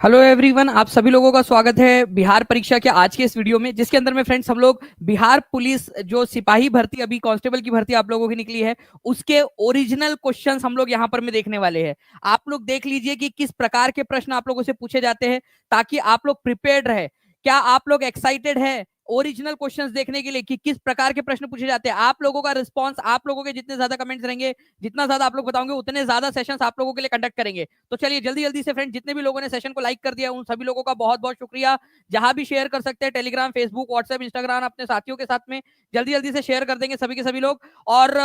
Hello everyone, आप सभी लोगों का स्वागत है बिहार परीक्षा के आज के इस वीडियो में, जिसके अंदर में फ्रेंड्स हम लोग बिहार पुलिस जो सिपाही भर्ती अभी कांस्टेबल की भर्ती आप लोगों की निकली है उसके ओरिजिनल क्वेश्चंस हम लोग यहाँ पर में देखने वाले हैं। आप लोग देख लीजिए कि किस प्रकार के प्रश्न आप लोगों से पूछे जाते हैं ताकि आप लोग प्रिपेयर्ड रहे। क्या आप लोग एक्साइटेड है ओरिजिनल क्वेश्चंस देखने के लिए कि किस प्रकार के प्रश्न पूछे जाते हैं? आप लोगों का रिस्पॉन्स, आप लोगों के जितने ज्यादा कमेंट्स रहेंगे, जितना ज्यादा आप लोग बताओगे, उतने ज्यादा सेशंस आप लोगों के लिए कंडक्ट करेंगे। तो चलिए जल्दी जल्दी से फ्रेंड, जितने भी लोगों ने सेशन को लाइक कर दिया उन सभी लोगों का बहुत बहुत शुक्रिया। जहां भी शेयर कर सकते हैं, टेलीग्राम, फेसबुक, व्हाट्सएप, इंस्टाग्राम, अपने साथियों के साथ में जल्दी जल्दी से शेयर कर देंगे सभी के सभी लोग। और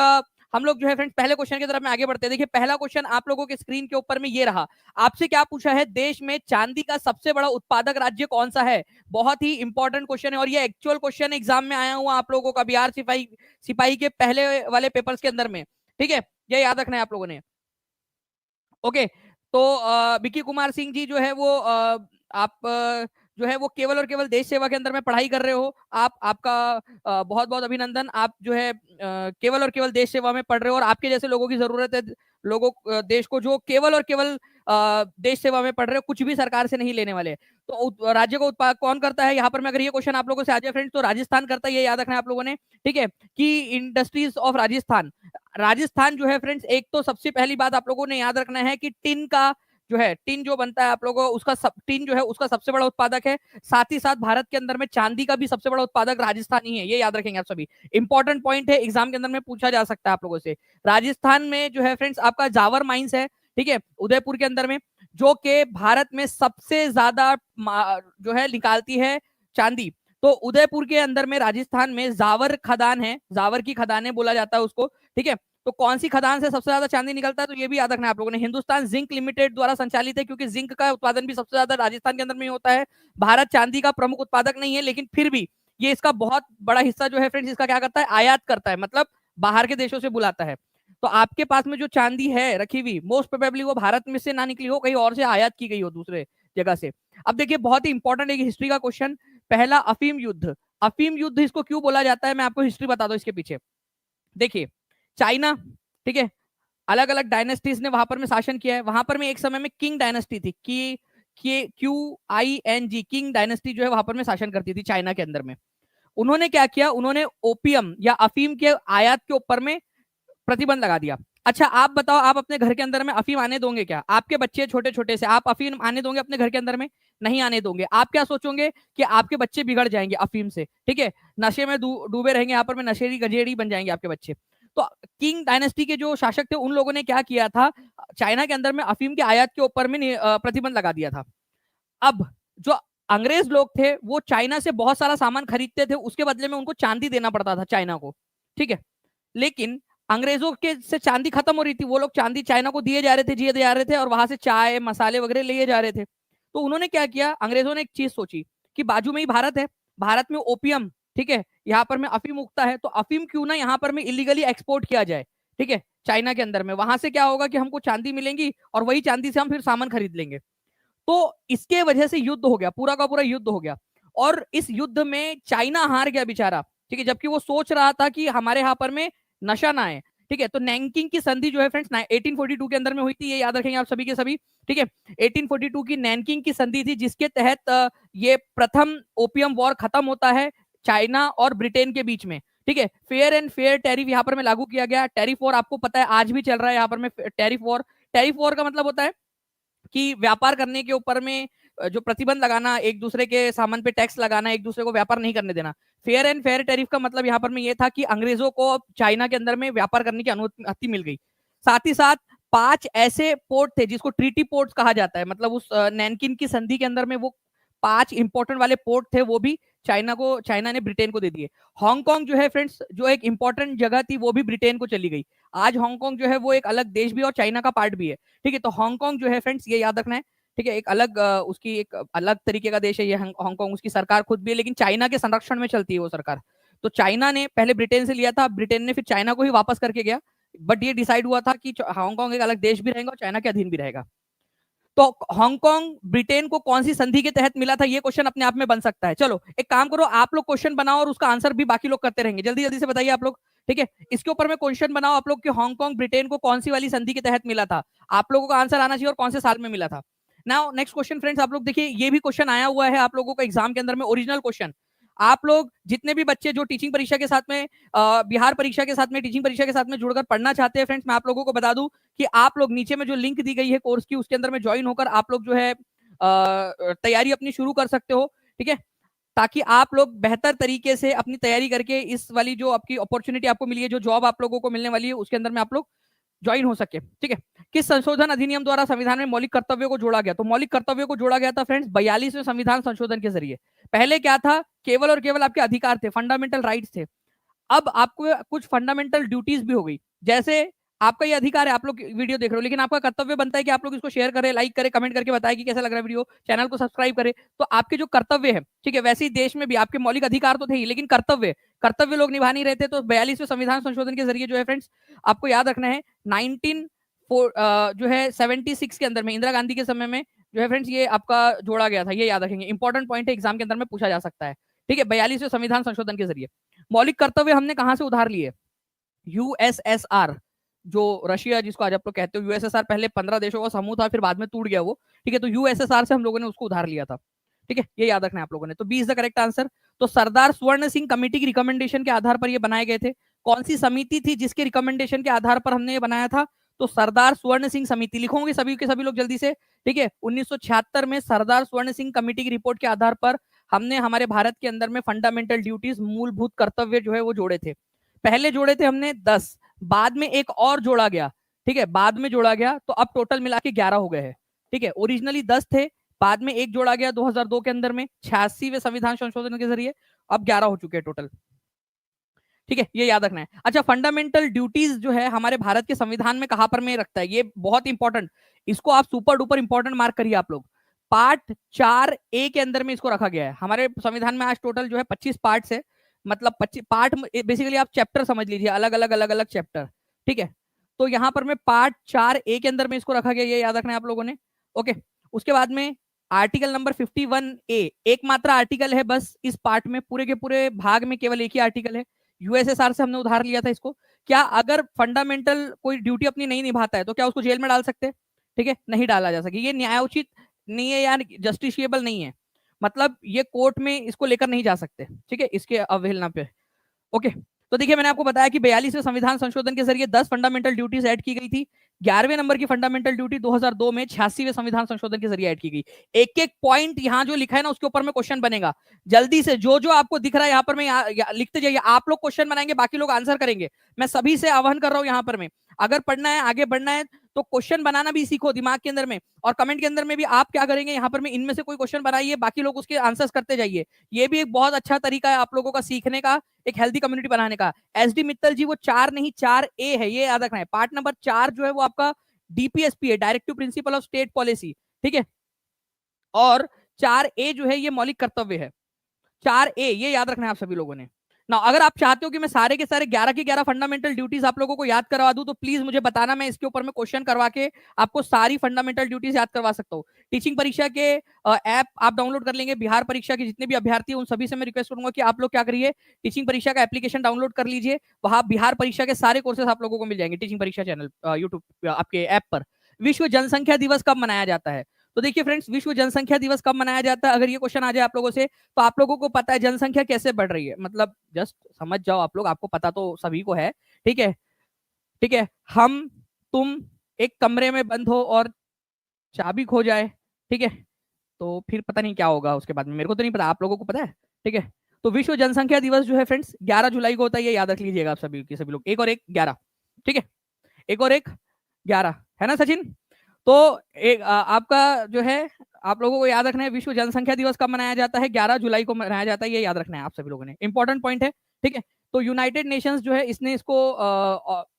हम लोग जो है फ्रेंड्स पहले क्वेश्चन की तरफ में आगे बढ़ते हैं। देखिए पहला क्वेश्चन आप लोगों के स्क्रीन के ऊपर में ये रहा। आपसे क्या पूछा है, देश में चांदी का सबसे बड़ा उत्पादक राज्य कौन सा है? बहुत ही इंपॉर्टेंट क्वेश्चन है और ये एक्चुअल क्वेश्चन एग्जाम में आया हुआ आप लोगों का बिहार सिपाही सिपाही के पहले वाले पेपर्स के अंदर में। ठीक है, ये याद रखना है आप लोगों ने। ओके, तो विकी कुमार सिंह जी जो है वो आप जो है वो केवल और केवल देश सेवा के अंदर में पढ़ाई कर रहे हो। आपका बहुत बहुत अभिनंदन। आप जो है केवल और केवल देश सेवा में पढ़ रहे हो और आपके जैसे लोगों की जरूरत है, लोगों देश को जो केवल और केवल देश सेवा में पढ़ रहे हो, कुछ भी सरकार से नहीं लेने वाले। तो राज्य को उत्पाद कौन करता है यहाँ पर? मैं अगर ये क्वेश्चन आप लोगों से आ जाए फ्रेंड्स, तो राजस्थान करता है, ये याद रखना है आप लोगों ने। ठीक है, कि इंडस्ट्रीज ऑफ राजस्थान, राजस्थान जो है फ्रेंड्स, एक तो सबसे पहली बात आप लोगों ने याद रखना है कि टिन का जो है, टिन जो बनता है आप लोगों उसका टिन जो है उसका सबसे बड़ा उत्पादक है। साथ ही साथ भारत के अंदर में चांदी का भी सबसे बड़ा उत्पादक राजस्थान ही है, ये याद रखेंगे आप सभी। इंपॉर्टेंट पॉइंट है, एग्जाम के अंदर में पूछा जा सकता है आप लोगों से। राजस्थान में जो है फ्रेंड्स आपका जावर माइंस है, ठीक है, उदयपुर के अंदर में, जो कि भारत में सबसे ज्यादा जो है निकालती है चांदी। तो उदयपुर के अंदर में राजस्थान में जावर खदान है, जावर की खदान बोला जाता है उसको। ठीक है, तो कौन सी खदान से सबसे ज्यादा चांदी निकलता है? तो ये भी याद रखना है आप लोगों ने। हिंदुस्तान जिंक लिमिटेड द्वारा संचालित है, क्योंकि जिंक का उत्पादन भी सबसे ज्यादा राजस्थान के अंदर में होता है। भारत चांदी का प्रमुख उत्पादक नहीं है, लेकिन फिर भी ये इसका बहुत बड़ा हिस्सा जो है फ्रेंड्स इसका क्या करता है, आयात करता है, मतलब बाहर के देशों से बुलाता है। तो आपके पास में जो चांदी है रखी हुई, मोस्ट प्रोबेबली वो भारत में से ना निकली हो, कहीं और से आयात की गई हो दूसरे जगह से। अब देखिए बहुत ही इंपॉर्टेंट एक हिस्ट्री का क्वेश्चन, पहला अफीम युद्ध। अफीम युद्ध इसको क्यों बोला जाता है, मैं आपको हिस्ट्री बता दो इसके पीछे। देखिए चाइना, ठीक है, अलग अलग डायनेस्टीज ने वहां पर में शासन किया है। वहां पर में एक समय में किंग डायनेस्टी थी, कि QING, किंग डायनेस्टी जो है वहां पर में शासन करती थी चाइना के अंदर में। उन्होंने क्या किया, उन्होंने ओपियम या अफीम के आयात के ऊपर में प्रतिबंध लगा दिया। अच्छा आप बताओ, आप अपने घर के अंदर में अफीम आने दोगे क्या? आपके बच्चे छोटे छोटे से, आप अफीम आने दोगे अपने घर के अंदर में? नहीं आने दोगे। आप क्या सोचोगे कि आपके बच्चे बिगड़ जाएंगे अफीम से, ठीक है, नशे में डूबे रहेंगे, यहाँ पर में नशेड़ी गजेड़ी बन जाएंगे आपके बच्चे। तो किंग डायनेस्टी के जो शासक थे उन लोगों ने क्या किया था, चाइना के अंदर में अफीम के आयात के ऊपर में प्रतिबंध लगा दिया था। अब जो अंग्रेज लोग थे वो चाइना से बहुत सारा सामान खरीदते थे, उसके बदले में उनको चांदी देना पड़ता था चाइना को। ठीक है, लेकिन अंग्रेजों के से चांदी खत्म हो रही थी, वो लोग चांदी चाइना को दिए जा रहे थे और वहां से चाय मसाले वगैरह लिए जा रहे थे। तो उन्होंने क्या किया, अंग्रेजों ने एक चीज सोची कि बाजू में ही भारत है, भारत में ओपियम, ठीक है, यहाँ पर में अफीम उगता है, तो अफीम क्यों ना यहाँ पर में इलीगली एक्सपोर्ट किया जाए, ठीक है, चाइना के अंदर में। वहां से क्या होगा कि हमको चांदी मिलेंगी और वही चांदी से हम फिर सामान खरीद लेंगे। तो इसके वजह से युद्ध हो गया, पूरा का पूरा युद्ध हो गया। और इस युद्ध में चाइना हार गया बेचारा, ठीक है, जबकि वो सोच रहा था कि हमारे यहाँ पर में नशा ना आए। ठीक है, तो नैनकिंग की संधि जो है फ्रेंड्स 1842 के अंदर में हुई थी, ये याद रखेंगे आप सभी के सभी। ठीक है, 1842 की नैनकिंग की संधि थी, जिसके तहत ये प्रथम ओपियम वॉर खत्म होता है चाइना और ब्रिटेन के बीच में। ठीक है, फेयर एंड फेयर टैरिफ यहाँ पर में लागू किया गया। टैरिफ वॉर आपको पता है आज भी चल रहा है यहाँ पर में, टैरिफ वॉर। टैरिफ वॉर का मतलब होता है कि व्यापार करने के ऊपर में जो प्रतिबंध लगाना, एक दूसरे के सामान पे टैक्स लगाना, एक दूसरे को व्यापार नहीं करने देना। फेयर एंड फेयर टैरिफ का मतलब यहाँ पर में ये था कि अंग्रेजों को चाइना के अंदर में व्यापार करने की अनुमति मिल गई। साथ ही साथ 5 ऐसे पोर्ट थे जिसको ट्रीटी पोर्ट्स कहा जाता है, मतलब उस नैनकिन की संधि के अंदर में वो 5 इंपॉर्टेंट वाले पोर्ट थे, वो भी चाइना ने ब्रिटेन को दे दिए। हांगकांग जो है फ्रेंड्स, जो एक इंपॉर्टेंट जगह थी, वो भी ब्रिटेन को चली गई। आज हांगकांग जो है वो एक अलग देश भी और चाइना का पार्ट भी है। ठीक है, तो हांगकांग जो है फ्रेंड्स, ये याद रखना है, ठीक है, एक अलग उसकी एक अलग तरीके का देश है ये हांगकांग। उसकी सरकार खुद भी है, लेकिन चाइना के संरक्षण में चलती है वो सरकार। तो चाइना ने पहले ब्रिटेन से लिया था, ब्रिटेन ने फिर चाइना को ही वापस करके गया। बट ये डिसाइड हुआ था कि हांगकांग एक अलग देश भी रहेगा और चाइना के अधीन भी रहेगा। तो हांगकांग ब्रिटेन को कौन सी संधि के तहत मिला था, ये क्वेश्चन अपने आप में बन सकता है। चलो एक काम करो, आप लोग क्वेश्चन बनाओ और उसका आंसर भी बाकी लोग करते रहेंगे, जल्दी जल्दी से बताइए आप लोग। ठीक है, इसके ऊपर में क्वेश्चन बनाओ आप लोग कि हांगकांग ब्रिटेन को कौन सी वाली संधि के तहत मिला था। आप लोगों का आंसर आना चाहिए और कौन से साल में मिला था। नाउ नेक्स्ट क्वेश्चन फ्रेंड्स, आप लोग देखिए, ये भी क्वेश्चन आया हुआ है आप लोगों को एग्जाम के अंदर में, ओरिजिनल क्वेश्चन। आप लोग जितने भी बच्चे जो टीचिंग परीक्षा के साथ में बिहार परीक्षा के साथ में टीचिंग परीक्षा के साथ में जुड़कर पढ़ना चाहते हैं फ्रेंड्स, मैं आप लोगों को बता दूं कि आप लोग नीचे में जो लिंक दी गई है कोर्स की, उसके अंदर में ज्वाइन होकर आप लोग जो है तैयारी अपनी शुरू कर सकते हो। ठीक है, ताकि आप लोग बेहतर तरीके से अपनी तैयारी करके इस वाली जो आपकी अपॉर्चुनिटी आपको मिली है, जो जॉब आप लोगों को मिलने वाली है, उसके अंदर में आप लोग ज्वाइन हो सके। ठीक है, किस संशोधन अधिनियम द्वारा संविधान में मौलिक कर्तव्यों को जोड़ा गया? तो मौलिक कर्तव्यों को जोड़ा गया था फ्रेंड्स 42वें संविधान संशोधन के जरिए। पहले क्या था? केवल और केवल आपके अधिकार थे, फंडामेंटल राइट्स थे। अब आपको कुछ फंडामेंटल ड्यूटीज भी हो गई। जैसे आपका ये अधिकार है, आप लोग वीडियो देख रहे हो, लेकिन आपका कर्तव्य बनता है कि आप लोग इसको शेयर करें, लाइक करें, कमेंट करके बताएं कि कैसा लग रहा है वीडियो, चैनल को सब्सक्राइब करें। तो आपके जो कर्तव्य है, ठीक है, वैसे ही देश में भी आपके मौलिक अधिकार तो थे ही, लेकिन कर्तव्य लोग निभा नहीं रहे थे। तो 42वें संविधान संशोधन के जरिए जो है फ्रेंड्स, आपको याद रखना है 19 जो है 76 के अंदर में, इंदिरा गांधी के समय में जो है फ्रेंड्स, ये आपका जोड़ा गया था। ये याद रखेंगे, इंपॉर्टेंट पॉइंट है, एग्जाम के अंदर में पूछा जा सकता है। ठीक है, 42वें संविधान संशोधन के जरिए मौलिक कर्तव्य हमने कहां से उधार लिए? यूएसएसआर, जो रशिया जिसको आज आप लोग कहते हो, यूएसएसआर पहले 15 देशों का समूह था, फिर बाद में टूट गया वो। ठीक है, तो यूएसएसआर से हम लोगों ने उसको उधार लिया था। ठीक है, ये याद रखना है आप लोगों ने। तो B is the correct answer. तो सरदार स्वर्ण सिंह कमेटी की रिकमेंडेशन के आधार पर ये बनाए गए थे। कौन सी समिति थी जिसके रिकमेंडेशन के आधार पर हमने ये बनाया था? तो सरदार स्वर्ण सिंह समिति। लिखोगे सभी के सभी लोग जल्दी से। ठीक है, 1976 में सरदार स्वर्ण सिंह कमेटी की रिपोर्ट के आधार पर हमने हमारे भारत के अंदर में फंडामेंटल ड्यूटीज, मूलभूत कर्तव्य जो है वो जोड़े थे। पहले जोड़े थे हमने 10, बाद में एक और जोड़ा गया। ठीक है, बाद में जोड़ा गया, तो अब टोटल मिला के 11 हो गए हैं। ठीक है, ओरिजिनली 10 थे, बाद में एक जोड़ा गया 2002 के अंदर में 86वें संविधान संशोधन के जरिए, अब 11 हो चुके हैं टोटल। ठीक है, ये याद रखना है। अच्छा, फंडामेंटल ड्यूटीज जो है हमारे भारत के संविधान में कहां पर में रखता है? ये बहुत इंपॉर्टेंट, इसको आप सुपर डुपर इंपॉर्टेंट मार्क करिए आप लोग। पार्ट 4A के अंदर में इसको रखा गया है। हमारे संविधान में आज टोटल जो है 25 पार्ट है, मतलब 25 पार्ट, बेसिकली आप चैप्टर समझ लीजिए, अलग अलग अलग अलग चैप्टर। ठीक है, तो यहां पर में पार्ट 4A के अंदर में इसको रखा गया, ये याद रखना है आप लोगों ने। ओके, उसके बाद में आर्टिकल नंबर 51A, एकमात्र आर्टिकल है बस इस पार्ट में, पूरे के पूरे भाग में केवल एक ही आर्टिकल है। यूएसएसआर से हमने उधार लिया था इसको। क्या अगर फंडामेंटल कोई ड्यूटी अपनी नहीं निभाता है तो क्या उसको जेल में डाल सकते हैं? ठीक है, नहीं डाला जा सके। ये न्यायोचित नहीं है यार, जस्टिशिएबल नहीं है, मतलब ये कोर्ट में इसको लेकर नहीं जा सकते। ठीक है, इसके अवहेलना पे। ओके, तो देखिए मैंने आपको बताया कि 42वें संविधान संशोधन के जरिए 10 फंडामेंटल ड्यूटीज ऐड की गई थी। 11वें नंबर की फंडामेंटल ड्यूटी 2002 में 86वें संविधान संशोधन के जरिए ऐड की गई। एक एक पॉइंट यहां जो लिखा है ना, उसके ऊपर में क्वेश्चन बनेगा। जल्दी से जो जो आपको दिख रहा है यहाँ पर में लिखते जाइए। आप लोग क्वेश्चन बनाएंगे, बाकी लोग आंसर करेंगे। मैं सभी से आह्वान कर रहा हूं यहाँ पर में, अगर पढ़ना है, आगे बढ़ना है, तो क्वेश्चन बनाना भी सीखो दिमाग के अंदर में। और कमेंट के अंदर में भी आप क्या करेंगे, यहाँ पर में इनमें से कोई क्वेश्चन बनाइए, बाकी लोग उसके आंसर्स करते जाइए। ये भी एक बहुत अच्छा तरीका है आप लोगों का सीखने का, एक हेल्दी कम्युनिटी बनाने का। एसडी मित्तल जी, वो 4 नहीं 4A है, ये याद रखना है। पार्ट नंबर 4 जो है वो आपका डीपीएसपी है, directive principle of state policy. ठीक है, और 4A जो है ये मौलिक कर्तव्य है। 4A ये याद रखना है आप सभी लोगों ने ना। अगर आप चाहते हो कि मैं सारे के सारे 11 की 11 फंडामेंटल ड्यूटीज आप लोगों को याद करवा दूं, तो प्लीज मुझे बताना, मैं इसके ऊपर में क्वेश्चन करवा के आपको सारी फंडामेंटल ड्यूटीज याद करवा सकता हूं। टीचिंग परीक्षा के ऐप आप डाउनलोड कर लेंगे। बिहार परीक्षा के जितने भी अभ्यर्थी हैं उन सभी से मैं रिक्वेस्ट करूंगा कि आप लोग क्या करिए, टीचिंग परीक्षा का एप्लीकेशन डाउनलोड कर लीजिए। वहां बिहार परीक्षा के सारे कोर्सेज आप लोगों को मिल जाएंगे टीचिंग परीक्षा चैनल यूट्यूब आपके ऐप पर। विश्व जनसंख्या दिवस कब मनाया जाता है? तो देखिए फ्रेंड्स, विश्व जनसंख्या दिवस कब मनाया जाता है, अगर ये क्वेश्चन आ जाए आप लोगों से, तो आप लोगों को पता है जनसंख्या कैसे बढ़ रही है, मतलब जस्ट समझ जाओ आप लोग, आपको पता तो सभी को है। ठीक है, ठीक है, हम तुम एक कमरे में बंद हो और चाबी खो जाए, ठीक है, तो फिर पता नहीं क्या होगा उसके बाद में, मेरे को तो नहीं पता, आप लोगों को पता है? ठीक है, तो विश्व जनसंख्या दिवस जो है फ्रेंड्स 11 जुलाई को होता है, ये याद रख लीजिएगा आप सभी के सभी लोग। एक और एक 11, ठीक है, एक और एक 11 है ना सचिन? तो एक आपका जो है, आप लोगों को याद रखना है विश्व जनसंख्या दिवस कब मनाया जाता है? 11 जुलाई को मनाया जाता है, ये याद रखना है आप सभी लोगों ने, इंपॉर्टेंट पॉइंट है। ठीक है, तो यूनाइटेड नेशंस जो है इसने इसको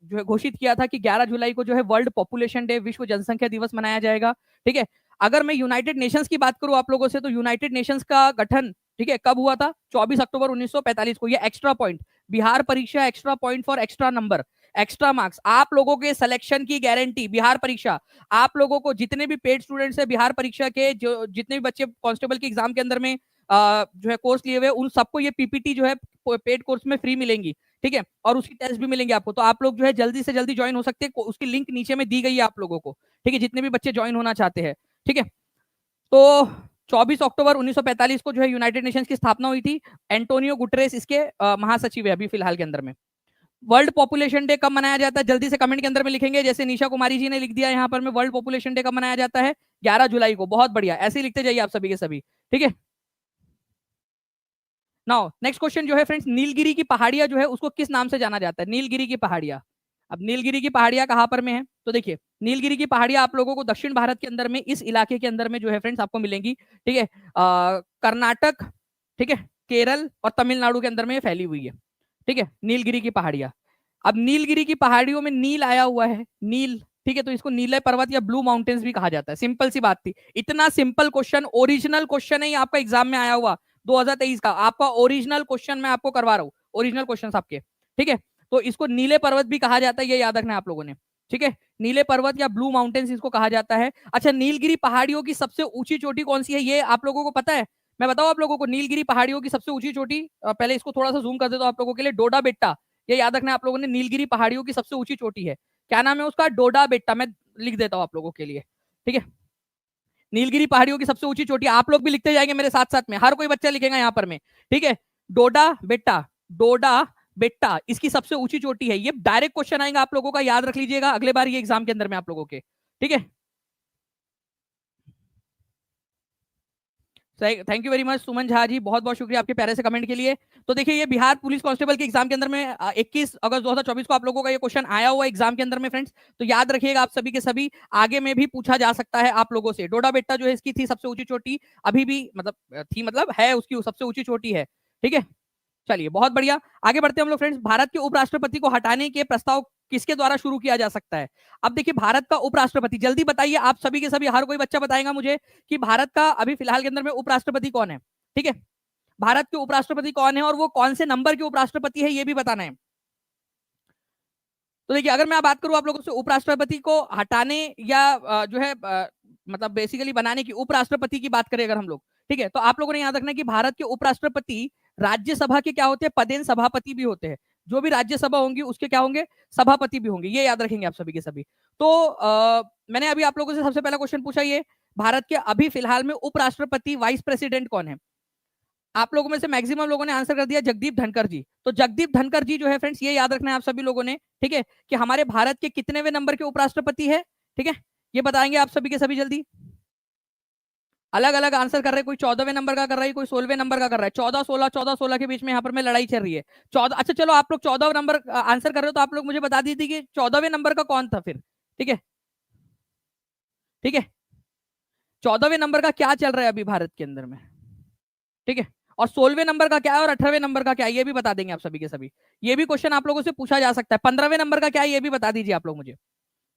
जो है घोषित किया था कि 11 जुलाई को जो है वर्ल्ड पॉपुलेशन डे, विश्व जनसंख्या दिवस मनाया जाएगा। ठीक है, अगर मैं यूनाइटेड नेशंस की बात करूं आप लोगों से, तो यूनाइटेड नेशंस का गठन, ठीक है, कब हुआ था? 24 अक्टूबर 1945 को। ये एक्स्ट्रा पॉइंट, बिहार परीक्षा extra point for extra number, extra marks, आप लोगों के सिलेक्शन की गारंटी। बिहार परीक्षा, आप लोगों को जितने भी पेड स्टूडेंट्स है बिहार परीक्षा के, जो जितने भी बच्चे कांस्टेबल के एग्जाम के अंदर में जो है कोर्स लिए हुए, उन सबको ये पीपीटी जो है पेड कोर्स में फ्री मिलेंगी। ठीक है, और उसकी टेस्ट भी मिलेंगे आपको, तो आप लोग जो है जल्दी से जल्दी ज्वाइन हो सकते हैं। उसकी लिंक नीचे में दी गई है आप लोगों को। ठीक है, जितने भी बच्चे ज्वाइन होना चाहते हैं। ठीक है, तो 24 अक्टूबर 1945 को जो है यूनाइटेड नेशंस की स्थापना हुई थी। एंटोनियो गुटरेस इसके महासचिव है अभी फिलहाल के अंदर में। वर्ल्ड पॉपुलेशन डे कब मनाया जाता है, जल्दी से कमेंट के अंदर में लिखेंगे। जैसे निशा कुमारी जी ने लिख दिया यहाँ पर में, वर्ल्ड पॉपुलेशन डे कब मनाया जाता है, 11 जुलाई को। बहुत बढ़िया, ऐसे ही लिखते जाइए आप सभी के सभी, ठीक है। नाउ नेक्स्ट क्वेश्चन जो है फ्रेंड्स, नीलगिरी की पहाड़ियां जो है उसको किस नाम से जाना जाता है, नीलगिरी की पहाड़ियां। अब नीलगिरी की पहाड़ियां कहां पर में है, तो देखिए नीलगिरी की पहाड़ियां आप लोगों को दक्षिण भारत के अंदर में इस इलाके के अंदर में जो है फ्रेंड्स आपको मिलेंगी, ठीक है। कर्नाटक, ठीक है, केरल और तमिलनाडु के अंदर में फैली हुई है, ठीक है, नीलगिरी की पहाड़ियां। अब नीलगिरी की पहाड़ियों में नील आया हुआ है, नील, ठीक है, तो इसको नीले पर्वत या ब्लू माउंटेन्स भी कहा जाता है। सिंपल सी बात थी, इतना सिंपल क्वेश्चन, ओरिजिनल क्वेश्चन है आपका एग्जाम में आया हुआ 2023 का, आपका ओरिजिनल क्वेश्चन मैं आपको करवा रहा हूँ, ओरिजिनल क्वेश्चन आपके, ठीक है। तो इसको नीले पर्वत भी कहा जाता है, ये याद रखना है आप लोगों ने, ठीक है। नीले पर्वत या ब्लू माउंटेन्स इसको कहा जाता है। अच्छा, नीलगिरी पहाड़ियों की सबसे ऊंची चोटी कौन सी है, ये आप लोगों को पता है? मैं बताऊं आप लोगों को, नीलगिरी पहाड़ियों की सबसे ऊंची चोटी, पहले इसको थोड़ा सा जूम कर देता हूं आप लोगों के लिए, डोडा बेट्टा, ये याद रखना है आप लोगों ने, नीलगिरी पहाड़ियों की सबसे ऊंची चोटी है, क्या नाम है उसका, डोडा बेट्टा। मैं लिख देता हूं आप लोगों के लिए, ठीक है। नीलगिरी पहाड़ियों की सबसे ऊंची चोटी, आप लोग भी लिखते जाएंगे मेरे साथ साथ में, हर कोई बच्चा लिखेगा यहाँ पर में, ठीक है। डोडा बेट्टा, डोडा बेट्टा इसकी सबसे ऊंची चोटी है। ये डायरेक्ट क्वेश्चन आएगा आप लोगों का, याद रख लीजिएगा अगले बार ये एग्जाम के अंदर में आप लोगों के, ठीक है। थैंक यू वेरी मच सुमन झा जी, बहुत बहुत शुक्रिया आपके प्यारे से कमेंट के लिए। तो देखिए ये बिहार पुलिस कांस्टेबल के एग्जाम के अंदर में 21 अगस्त 2024 को आप लोगों का ये क्वेश्चन आया हुआ एग्जाम के अंदर में फ्रेंड्स, तो याद रखिएगा आप सभी के सभी, आगे में भी पूछा जा सकता है आप लोगों से। डोडा बेट्टा जो है इसकी थी सबसे ऊंची चोटी, अभी भी मतलब थी, मतलब है उसकी सबसे ऊंची चोटी है, ठीक है। चलिए बहुत बढ़िया, आगे बढ़ते हैं हम लोग फ्रेंड्स। भारत के उपराष्ट्रपति को हटाने के प्रस्ताव किसके द्वारा शुरू किया जा सकता है? अब देखिए भारत का उपराष्ट्रपति, जल्दी बताइए आप सभी के सभी, हर कोई बच्चा बताएगा मुझे कि भारत का अभी फिलहाल के अंदर में उपराष्ट्रपति कौन है, ठीक है। भारत के उपराष्ट्रपति कौन है और वो कौन से नंबर के उपराष्ट्रपति है, ये भी बताना है। तो देखिए अगर मैं बात करूं आप लोगों से उपराष्ट्रपति को हटाने या जो है मतलब बेसिकली बनाने की, उपराष्ट्रपति की बात करें अगर हम लोग, ठीक है, तो आप लोगों ने याद रखना है कि भारत के उपराष्ट्रपति राज्यसभा के क्या होते हैं, पदेन सभापति भी होते हैं। जो भी राज्यसभा होंगी उसके क्या होंगे, सभापति भी होंगे, ये याद रखेंगे आप सभी के सभी। तो मैंने अभी आप लोगों से सबसे पहला क्वेश्चन पूछा, ये भारत के अभी फिलहाल में उपराष्ट्रपति वाइस प्रेसिडेंट कौन है? आप लोगों में से मैक्सिमम लोगों ने आंसर कर दिया जगदीप धनखड़ जी। तो जगदीप धनखड़ जी जो है फ्रेंड्स, ये याद रखना है आप सभी लोगों ने, ठीक है, कि हमारे भारत के कितनेवें नंबर के उपराष्ट्रपति है, ठीक है, ये बताएंगे आप सभी के सभी जल्दी। अलग अलग आंसर कर रहे हैं, कोई 14वें नंबर का कर रहा है, कोई 16वें नंबर का कर रहा है, 14 16 के बीच में यहाँ पर में लड़ाई चल रही है। 14, अच्छा चलो आप लोग 14 नंबर आंसर कर रहे हो, तो आप लोग मुझे बता दीजिए कि 14वें नंबर का कौन था फिर, ठीक है, ठीक है। 14वें नंबर का क्या चल रहा है अभी भारत के अंदर में, ठीक है, और 16वें नंबर का क्या है और 18वें नंबर का क्या है, ये भी बता देंगे आप सभी के सभी। ये भी क्वेश्चन आप लोगों से पूछा जा सकता है, 15वें नंबर का क्या है ये भी बता दीजिए आप लोग मुझे,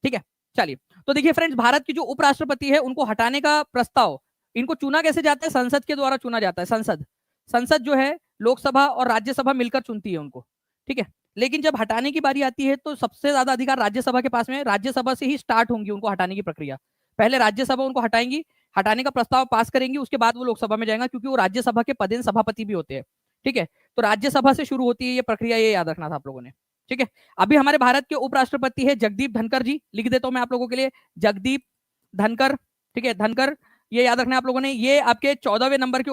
ठीक है। चलिए, तो देखिए फ्रेंड्स, भारत की जो उपराष्ट्रपति है उनको हटाने का प्रस्ताव, इनको चुना कैसे जाता है, संसद के द्वारा चुना जाता है। संसद, संसद जो है लोकसभा और राज्यसभा मिलकर चुनती है उनको, ठीक है। लेकिन जब हटाने की बारी आती है तो सबसे ज्यादा अधिकार राज्यसभा के पास में, राज्यसभा से ही स्टार्ट होंगी उनको हटाने की प्रक्रिया। पहले राज्यसभा उनको हटाएंगी, हटाने का प्रस्ताव पास करेंगी, उसके बाद वो लोकसभा में जाएगा, क्योंकि वो राज्यसभा के पदेन सभापति भी होते हैं, ठीक है। तो राज्यसभा से शुरू होती है ये प्रक्रिया, ये याद रखना था आप लोगों ने, ठीक है। अभी हमारे भारत के उपराष्ट्रपति है जगदीप धनखड़ जी, लिख देता हूं मैं आप लोगों के लिए, जगदीप धनखड़, ठीक है, धनखड़, ये याद रखना है आप लोगों ने। ये आपके 14वें नंबर के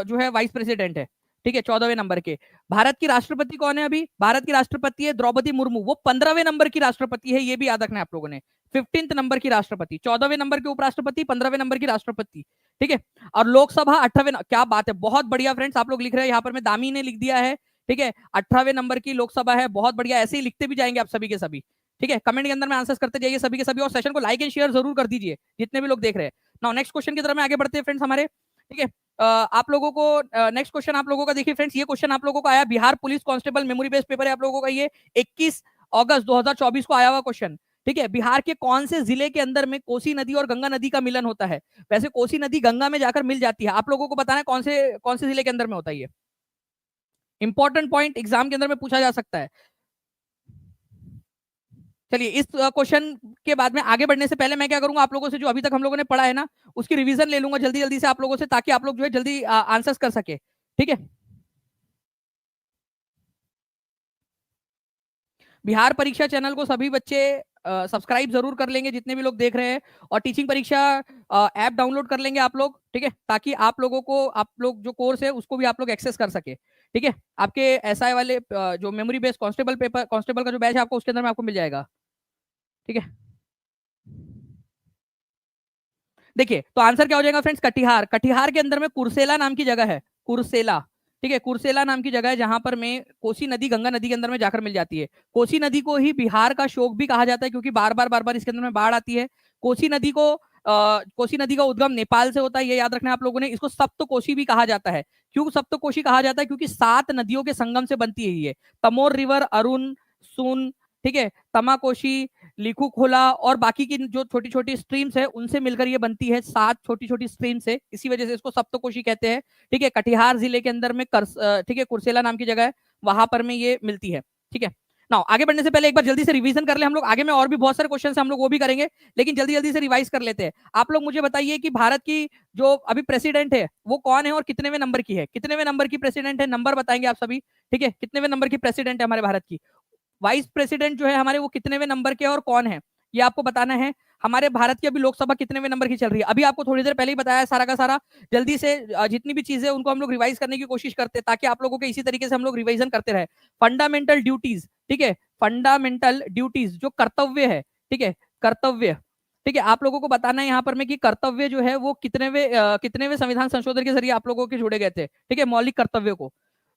जो है वाइस प्रेसिडेंट है, ठीक है, 14वें नंबर के। भारत की राष्ट्रपति कौन है अभी, भारत की राष्ट्रपति है द्रौपदी मुर्मू, वो 15वें नंबर की राष्ट्रपति है, ये भी याद रखना है आप लोगों ने। 15th नंबर की राष्ट्रपति, 14वें नंबर के उपराष्ट्रपति, 15वें नंबर की राष्ट्रपति, ठीक है। और लोकसभा 18वें, क्या बात है, बहुत बढ़िया फ्रेंड्स, आप लोग लिख रहे हैं यहाँ पर, मैं दामी ने लिख दिया है, ठीक है, 18वें नंबर की लोकसभा है, बहुत बढ़िया, ऐसे ही लिखते भी जाएंगे आप सभी के सभी, ठीक है। कमेंट के अंदर में आंसर करते जाइए सभी के सभी, और सेशन को लाइक एंड शेयर जरूर कर दीजिए जितने भी लोग देख रहे हैं। नाउ नेक्स्ट क्वेश्चन की तरफ में आगे बढ़ते हैं फ्रेंड्स हमारे, ठीक है। आप लोगों को नेक्स्ट क्वेश्चन आप लोगों का देखिए फ्रेंड्स, ये क्वेश्चन आप लोगों का आया, Bihar police constable memory based paper है आप लोगों का, ये 21 अगस्त 2024 को आया हुआ क्वेश्चन, ठीक है। बिहार के कौन से जिले के अंदर में कोसी नदी और गंगा नदी का मिलन होता है? वैसे कोसी नदी गंगा में जाकर मिल जाती है, आप लोगों को बताना है कौन से जिले के अंदर में होता है ये, इंपॉर्टेंट पॉइंट एग्जाम के अंदर में पूछा जा सकता है। चलिए इस क्वेश्चन के बाद में आगे बढ़ने से पहले मैं क्या करूंगा, आप लोगों से जो अभी तक हम लोगों ने पढ़ा है ना, उसकी रिवीजन ले लूंगा जल्दी जल्दी से आप लोगों से, ताकि आप लोग जो है जल्दी आंसर्स कर सके, ठीक है। बिहार परीक्षा चैनल को सभी बच्चे सब्सक्राइब जरूर कर लेंगे जितने भी लोग देख रहे हैं, और टीचिंग परीक्षा ऐप डाउनलोड कर लेंगे आप लोग, ठीक है, ताकि आप लोगों को, आप लोग जो कोर्स है उसको भी आप लोग एक्सेस कर सके, ठीक है। आपके एसआई वाले जो memory based constable paper, constable का जो बैच है आपको, उसके अंदर में आपको मिल जाएगा, ठीक है। देखिए तो आंसर क्या हो जाएगा फ्रेंड्स, कटिहार। कटिहार के अंदर में कुर्सेला नाम की जगह है, कुर्सेला, ठीक है, कुर्सेला नाम की जगह है, जहां पर में कोसी नदी गंगा नदी के अंदर में जाकर मिल जाती है। कोसी नदी को ही बिहार का शोक भी कहा जाता है, क्योंकि बार बार इसके अंदर में बाढ़ आती है। कोसी नदी को कोसी नदी का उद्गम नेपाल से होता है, ये याद रखना आप लोगों ने। इसको सप्तकोशी भी कहा जाता है। क्यों सप्तकोशी कहा जाता है? क्योंकि 7 नदियों के संगम से बनती है ये। तमोर रिवर, अरुण, सुन, ठीक है, तमाकोशी, लिखू खोला और बाकी की जो छोटी छोटी स्ट्रीम्स है उनसे मिलकर ये बनती है, 7 छोटी छोटी स्ट्रीम से, इसी वजह से इसको सप्तकोशी कहते हैं, ठीक है। कटिहार जिले के अंदर में ठीक है, कुर्सेला नाम की जगह है, वहां पर में ये मिलती है, ठीक है। नाउ आगे बढ़ने से पहले एक बार जल्दी से रिवीजन कर ले हम लोग, आगे में और भी बहुत सारे क्वेश्चन हम लोग वो भी करेंगे, लेकिन जल्दी जल्दी से रिवाइज कर लेते हैं। आप लोग मुझे बताइए कि भारत की जो अभी प्रेसिडेंट है वो कौन है और कितनेवें नंबर की है, कितनेवें नंबर की प्रेसिडेंट है, नंबर बताएंगे आप सभी, ठीक है, कितनेवें नंबर की प्रेसिडेंट है हमारे भारत की। वाइस प्रेसिडेंट जो है हमारे, वो कितनेवें नंबर के और कौन है, ये आपको बताना है। हमारे भारत की अभी लोकसभा कितनेवें नंबर की चल रही है, अभी आपको थोड़ी देर पहले ही बताया सारा का सारा। जल्दी से जितनी भी चीजें उनको हम लोग रिवाइज करने की कोशिश करते हैं, ताकि आप लोगों के इसी तरीके से हम लोग रिवाइजन करते रहे। फंडामेंटल ड्यूटीज, ठीक है, फंडामेंटल ड्यूटीज जो कर्तव्य है, ठीक है, कर्तव्य, ठीक है, आप लोगों को बताना है यहाँ पर में कि कर्तव्य जो है वो कितनेवें संविधान संशोधन के जरिए आप लोगों के जुड़े गए थे, ठीक है। मौलिक कर्तव्य को,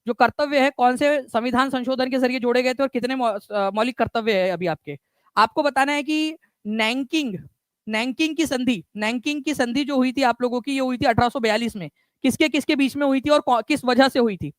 जो कर्तव्य है कौन से संविधान संशोधन के जरिए जोड़े गए थे और कितने मौलिक कर्तव्य है अभी आपके। आपको बताना है कि नैंकिंग नैंकिंग की संधि, नैंकिंग की संधि जो हुई थी आप लोगों की, ये हुई थी 1842 में। किसके किसके बीच में हुई थी और किस वजह से हुई थी।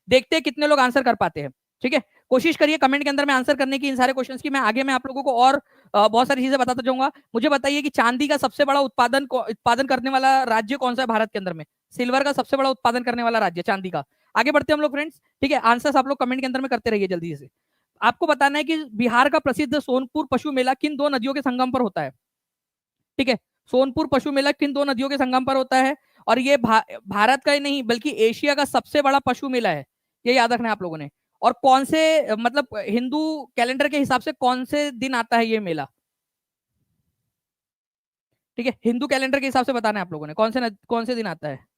देखते हैं कितने लोग आंसर कर पाते हैं, ठीक है। कोशिश करिए कमेंट के अंदर में आंसर करने की इन सारे क्वेश्चंस की। मैं आगे मैं आप लोगों को और बहुत सारी चीजें बताता जाऊंगा। मुझे बताइए कि चांदी का सबसे बड़ा उत्पादन करने वाला राज्य कौन सा है भारत के अंदर में। सिल्वर का सबसे बड़ा उत्पादन करने वाला राज्य चांदी का। आगे बढ़ते हैं हम लोग फ्रेंड्स, ठीक है। आंसर्स आप लोग कमेंट के अंदर में करते रहिए जल्दी से। आपको बताना है कि बिहार का प्रसिद्ध सोनपुर पशु मेला किन दो नदियों के संगम पर होता है, ठीक है। सोनपुर पशु मेला किन दो नदियों के संगम पर होता है, और ये भारत का ही नहीं बल्कि एशिया का सबसे बड़ा पशु मेला है, ये याद रखना है आप लोगों ने। और कौन से मतलब हिंदू कैलेंडर के हिसाब से कौन से दिन आता है ये मेला, ठीक है, हिंदू कैलेंडर के हिसाब से बताना है आप लोगों ने कौन से दिन आता है।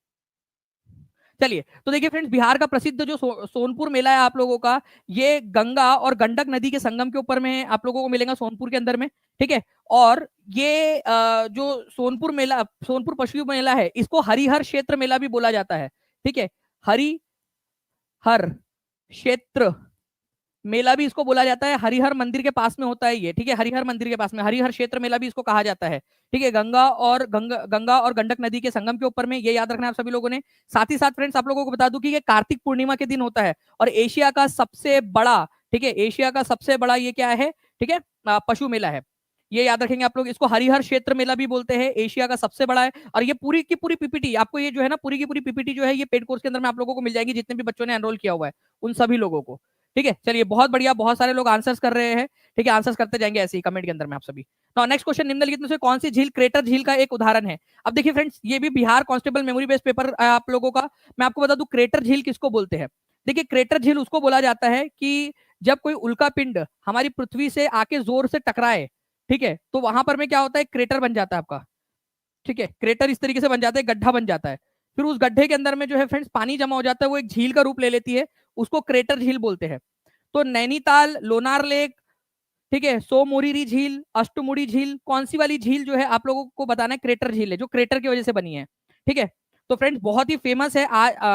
चलिए तो देखिए फ्रेंड्स, बिहार का प्रसिद्ध जो सोनपुर मेला है आप लोगों का, ये गंगा और गंडक नदी के संगम के ऊपर में आप लोगों को मिलेगा सोनपुर के अंदर में, ठीक है। और ये जो सोनपुर मेला, सोनपुर पशु मेला है, इसको हरिहर क्षेत्र मेला भी बोला जाता है, ठीक है। हरिहर क्षेत्र मेला भी इसको बोला जाता है। हरिहर मंदिर के पास में होता है ये, ठीक है, हरिहर मंदिर के पास में हरिहर क्षेत्र मेला भी इसको कहा जाता है, ठीक है। गंगा और गंडक नदी के संगम के ऊपर में, ये याद रखना है आप सभी लोगों ने। साथ ही साथ फ्रेंड्स आप लोगों को बता दूं कि ये कार्तिक पूर्णिमा के दिन होता है, और एशिया का सबसे बड़ा, ठीक है, एशिया का सबसे बड़ा ये क्या है, ठीक है, पशु मेला है। ये याद रखेंगे आप लोग, इसको हरिहर क्षेत्र मेला भी बोलते हैं, एशिया का सबसे बड़ा है। और ये पूरी की पूरी पीपीटी आपको, ये जो है ना पूरी की पूरी पीपीटी जो है, ये पेड कोर्स के अंदर में आप लोगों को मिल जाएगी, जितने भी बच्चों ने एनरोल किया हुआ है उन सभी लोगों को, ठीक है। चलिए बहुत बढ़िया, बहुत सारे लोग आंसर्स कर रहे हैं, ठीक है, आंसर्स करते जाएंगे ऐसे ही कमेंट के अंदर में आप सभी। नाउ नेक्स्ट क्वेश्चन, निम्नलिखित में से कौन सी झील क्रेटर झील का एक उदाहरण है। अब देखिए फ्रेंड्स, ये भी Bihar constable memory based paper आप लोगों का। मैं आपको बता दूं क्रेटर झील किसको बोलते हैं। देखिए क्रेटर झील उसको बोला जाता है कि जब कोई उल्का पिंड हमारी पृथ्वी से आके जोर से टकराए, ठीक है, तो वहां पर में क्या होता है, क्रेटर बन जाता है आपका, ठीक है। क्रेटर इस तरीके से बन जाता है, गड्ढा बन जाता है। फिर उस गड्ढे के अंदर में जो है फ्रेंड्स पानी जमा हो जाता है, वो एक झील का रूप ले लेती है, उसको क्रेटर झील बोलते हैं। तो नैनीताल, लोनार लेक, ठीक है, सोमोरिरी झील, अष्टमुड़ी झील, कौन सी वाली झील जो है आप लोगों को बताना है क्रेटर झील है, जो क्रेटर की वजह से बनी है, ठीक है। तो फ्रेंड्स बहुत ही फेमस है,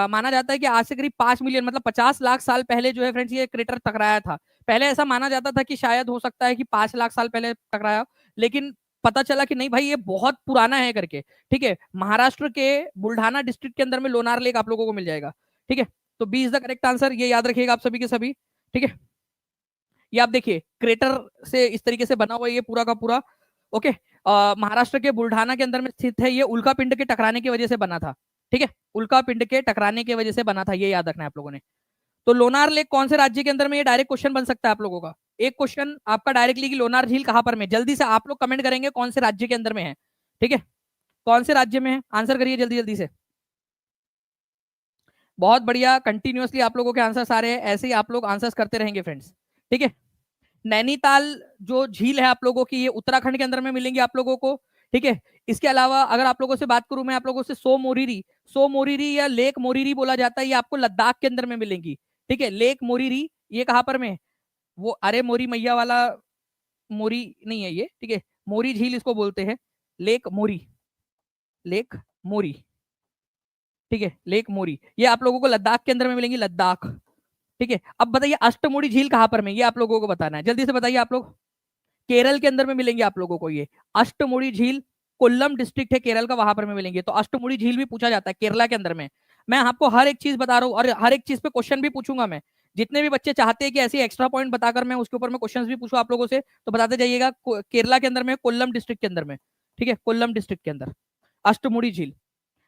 माना जाता है कि आज से करीब 5 मिलियन मतलब 50 लाख साल पहले जो है फ्रेंड्स ये क्रेटर टकराया था। पहले ऐसा माना जाता था कि शायद हो सकता है कि 5 लाख साल पहले टकराया, लेकिन पता चला कि नहीं भाई ये बहुत पुराना है करके, ठीक है। महाराष्ट्र के बुल्ढाना डिस्ट्रिक्ट के अंदर में लोनार लेक आप लोगों को मिल जाएगा, ठीक है। तो B is the correct answer, ये याद रखिएगा आप सभी के सभी, ठीक है। ये आप देखिए क्रेटर से इस तरीके से बना हुआ है ये पूरा का पूरा, ओके। महाराष्ट्र के बुल्ढाना के अंदर में स्थित है, ये उल्का पिंड के टकराने की वजह से बना था, ठीक है, उल्का पिंड के टकराने की वजह से बना था, ये याद रखना है आप लोगों ने। तो लोनार लेक कौन से राज्य के अंदर में, ये डायरेक्ट क्वेश्चन बन सकता है आप लोगों का। एक क्वेश्चन आपका डायरेक्टली कि लोनार झील कहां पर में, जल्दी से आप लोग कमेंट करेंगे कौन से राज्य के अंदर में है, ठीक है, कौन से राज्य में है, आंसर करिए जल्दी जल्दी से। बहुत बढ़िया, कंटिन्यूअसली आप लोगों के आंसर्स आ रहे हैं, ऐसे ही आप लोग आंसर्स करते रहेंगे फ्रेंड्स, ठीक है। नैनीताल जो झील है आप लोगों की, ये उत्तराखंड के अंदर में मिलेंगी आप लोगों को। ठीक है, इसके अलावा अगर आप लोगों से बात करूं मैं आप लोगों से, सो मोरिरी या लेक मोरिरी बोला जाता है, ये आपको लद्दाख के अंदर में मिलेंगी। ठीक है, लेक मोरिरी ये कहां पर में, वो अरे मोरी मैया वाला मोरी नहीं है ये। ठीक है, मोरी झील इसको बोलते हैं, लेक मोरी, लेक मोरी। ठीक है, लेक मोरी ये आप लोगों को लद्दाख के अंदर में मिलेंगी, लद्दाख। ठीक है, अब बताइए अष्टमुड़ी झील कहां पर में, ये आप लोगों को बताना है, जल्दी से बताइए आप लोग। केरल के अंदर में मिलेंगे आप लोगों को ये अष्टमुड़ी झील, कोल्लम डिस्ट्रिक्ट है केरल का, वहां पर में मिलेंगे। तो अष्टमुड़ी झील भी पूछा जाता है केरला के अंदर में। मैं आपको हर एक चीज बता रहा हूँ और हर एक चीज पे क्वेश्चन भी पूछूंगा मैं। जितने भी बच्चे चाहते हैं कि ऐसी एक्स्ट्रा पॉइंट बताकर मैं उसके ऊपर में क्वेश्चन भी पूछूं आप लोगों से, तो बताते जाइएगा। केरला के अंदर में, कोल्लम डिस्ट्रिक्ट के अंदर में। ठीक है, कोल्लम डिस्ट्रिक्ट के अंदर अष्टमुड़ी झील।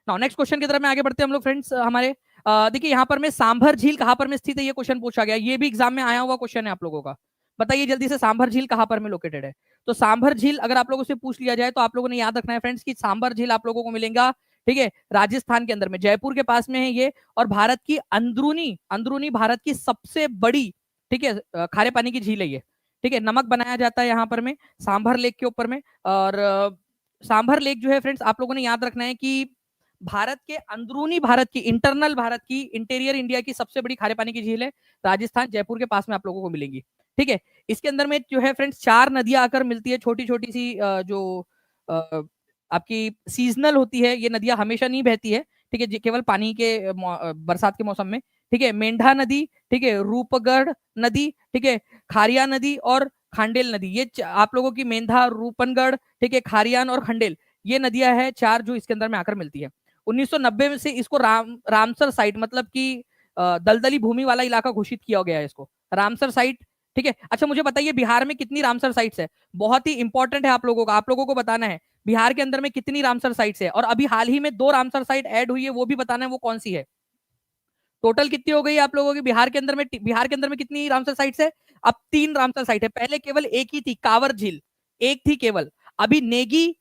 नाउ नेक्स्ट क्वेश्चन की तरफ में आगे बढ़ते हैं हम लोग फ्रेंड्स हमारे। देखिए यहाँ पर में सांभर झील कहां पर में स्थित है, ये क्वेश्चन पूछा गया, ये भी एग्जाम में आया हुआ क्वेश्चन है आप लोगों का। बताइए जल्दी से, सांभर झील कहां पर में लोकेटेड है। तो सांभर झील अगर आप लोगों से पूछ लिया जाए तो आप लोगों ने याद रखना है फ्रेंड्स कि सांभर झील आप लोगों को मिलेगा, ठीक है, राजस्थान के अंदर में, जयपुर के पास में है ये। और भारत की अंदरूनी अंदरूनी भारत की सबसे बड़ी, ठीक है, खारे पानी की झील है ये। ठीक है, नमक बनाया जाता है यहाँ पर में सांभर लेक के ऊपर में। और सांभर लेक जो है फ्रेंड्स आप लोगों ने याद रखना है कि भारत के अंदरूनी भारत की, इंटरनल भारत की, इंटीरियर इंडिया की सबसे बड़ी खारे पानी की झील है, राजस्थान जयपुर के पास में आप लोगों को मिलेंगी। ठीक है, इसके अंदर में जो है फ्रेंड्स 4 नदियां आकर मिलती है, छोटी छोटी सी, जो आपकी सीजनल होती है, ये नदियां हमेशा नहीं बहती है। ठीक है, केवल पानी के बरसात के मौसम में। ठीक है, मेंढा नदी, ठीक है, रूपगढ़ नदी, ठीक है, खारिया नदी और खांडेल नदी, ये आप लोगों की मेंढा, रूपनगढ़, ठीक है, खारियान और खंडेल, ये नदियां हैं 4 जो इसके अंदर में आकर मिलती है। 1990 में से इसको रामसर साइट, मतलब कि दलदली भूमि वाला इलाका घोषित किया गया है इसको, रामसर साइट। ठीक है, अच्छा मुझे बताइए बिहार में कितनी रामसर साइट्स है, बहुत ही इंपॉर्टेंट है आप लोगों को बताना है बिहार के अंदर में कितनी रामसर साइट्स है। और अभी हाल ही में 2 रामसर साइट ऐड हुई है, वो भी बताना है वो कौन सी है। टोटल कितनी हो गई आप लोगों की बिहार के अंदर में, बिहार के अंदर में कितनी रामसर साइट्स है। अब 3 रामसर साइट है, पहले केवल एक ही थी, कांवर झील एक थी केवल। अभी नेगी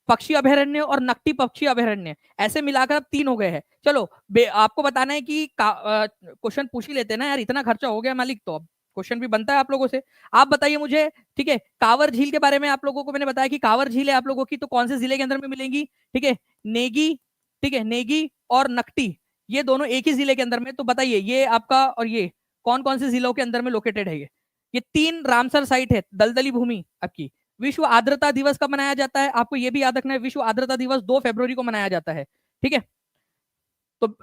पक्षी अभयारण्य और नकटी पक्षी अभयारण्य, ऐसे मिलाकर अब 3 हो गए हैं। चलो आपको बताना है कि क्वेश्चन पूछ ही लेते हैं ना यार, इतना खर्चा हो गया मालिक, तो अब क्वेश्चन भी बनता है आप लोगों से। आप बताइए मुझे, ठीक है, कांवर झील के बारे में आप लोगों को मैंने बताया कि कांवर झील है आप लोगों की, तो कौन से जिले के अंदर में मिलेंगी। ठीक है, नेगी, ठीक है, नेगी और नकटी, ये दोनों एक ही जिले के अंदर में। तो बताइए ये आपका और ये कौन कौन से जिलों के अंदर में लोकेटेड है ये 3 रामसर साइट है, दलदली भूमि आपकी। विश्व आर्द्रता दिवस कब मनाया जाता है, आपको यह भी याद रखना है, विश्व आर्द्रता दिवस 2 फरवरी को मनाया जाता है। ठीक है, तो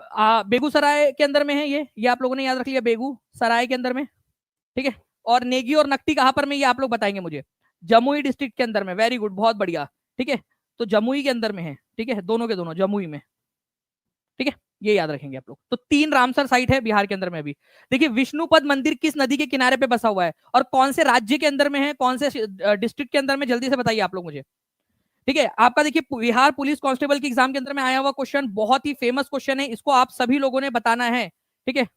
बेगूसराय के अंदर में है ये आप लोगों ने याद रख लिया, बेगूसराय के अंदर में। ठीक है, और नेगी और नकटी कहां पर में, ये आप लोग बताएंगे मुझे। जमुई डिस्ट्रिक्ट के अंदर में, वेरी गुड, बहुत बढ़िया। ठीक है, तो जमुई के अंदर में है, ठीक है, दोनों के दोनों जमुई में। ठीक है, ये याद रखेंगे आप लोग। तो 3 रामसर साइट है बिहार के अंदर में भी। देखिए विष्णुपद मंदिर किस नदी के किनारे पे बसा हुआ है और कौन से राज्य के अंदर में है, कौन से डिस्ट्रिक्ट के अंदर में, जल्दी से बताइए आप लोग मुझे। ठीक है, आपका देखिए बिहार पुलिस कांस्टेबल के एग्जाम के अंदर में आया हुआ क्वेश्चन, बहुत ही फेमस क्वेश्चन है, इसको आप सभी लोगों ने बताना है। ठीक है,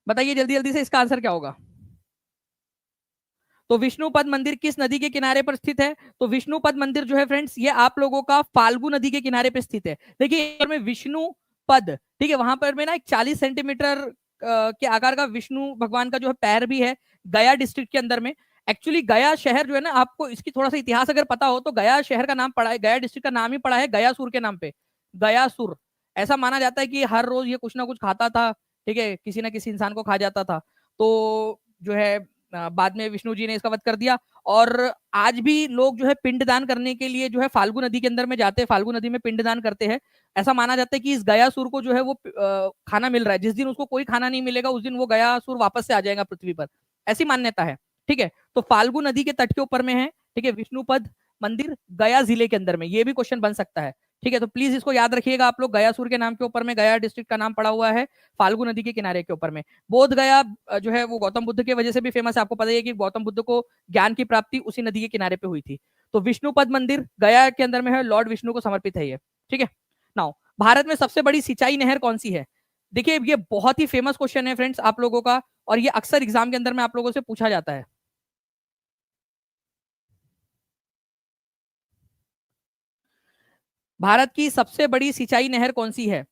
बताइए जल्दी जल्दी से इसका आंसर क्या होगा। तो विष्णुपद मंदिर किस नदी के किनारे पर स्थित है, तो विष्णुपद मंदिर जो है फ्रेंड्स ये आप लोगों का फाल्गु नदी के किनारे पर स्थित है। देखिए में विष्णुपद, ठीक है, वहां पर में ना एक 40 सेंटीमीटर के आकार का विष्णु भगवान का जो है पैर भी है, गया डिस्ट्रिक्ट के अंदर में। एक्चुअली गया शहर जो है ना, आपको इसकी थोड़ा सा इतिहास अगर पता हो तो गया शहर का नाम पड़ा है, गया डिस्ट्रिक्ट का नाम ही पड़ा है गयासुर के नाम पे, गयासुर। ऐसा माना जाता है कि हर रोज ये कुछ ना कुछ खाता था, ठीक है, किसी ना किसी इंसान को खा जाता था। तो जो है बाद में विष्णु जी ने इसका वध कर दिया। और आज भी लोग जो है पिंडदान करने के लिए जो है फाल्गु नदी के अंदर में जाते हैं, फाल्गु नदी में पिंडदान करते हैं। ऐसा माना जाता है कि इस गयासुर को जो है वो खाना मिल रहा है, जिस दिन उसको कोई खाना नहीं मिलेगा उस दिन वो गयासुर वापस से आ जाएगा पृथ्वी पर, ऐसी मान्यता है। ठीक है, तो फाल्गु नदी के तट के ऊपर में है, ठीक है, विष्णुपद मंदिर गया जिले के अंदर में, ये भी क्वेश्चन बन सकता है। ठीक है, तो प्लीज इसको याद रखिएगा आप लोग, गयासुर के नाम के ऊपर में गया डिस्ट्रिक्ट का नाम पड़ा हुआ है, फाल्गु नदी के किनारे के ऊपर में। बोध गया जो है वो गौतम बुद्ध की वजह से भी फेमस है, आपको पता है कि गौतम बुद्ध को ज्ञान की प्राप्ति उसी नदी के किनारे पे हुई थी। तो विष्णुपद मंदिर गया के अंदर में है, लॉर्ड विष्णु को समर्पित है ये। ठीक है, नाउ भारत में सबसे बड़ी सिंचाई नहर कौन सी है। देखिए ये बहुत ही फेमस क्वेश्चन है फ्रेंड्स आप लोगों का, और ये अक्सर एग्जाम के अंदर में आप लोगों से पूछा जाता है। भारत की सबसे बड़ी सिंचाई नहर कौन सी है?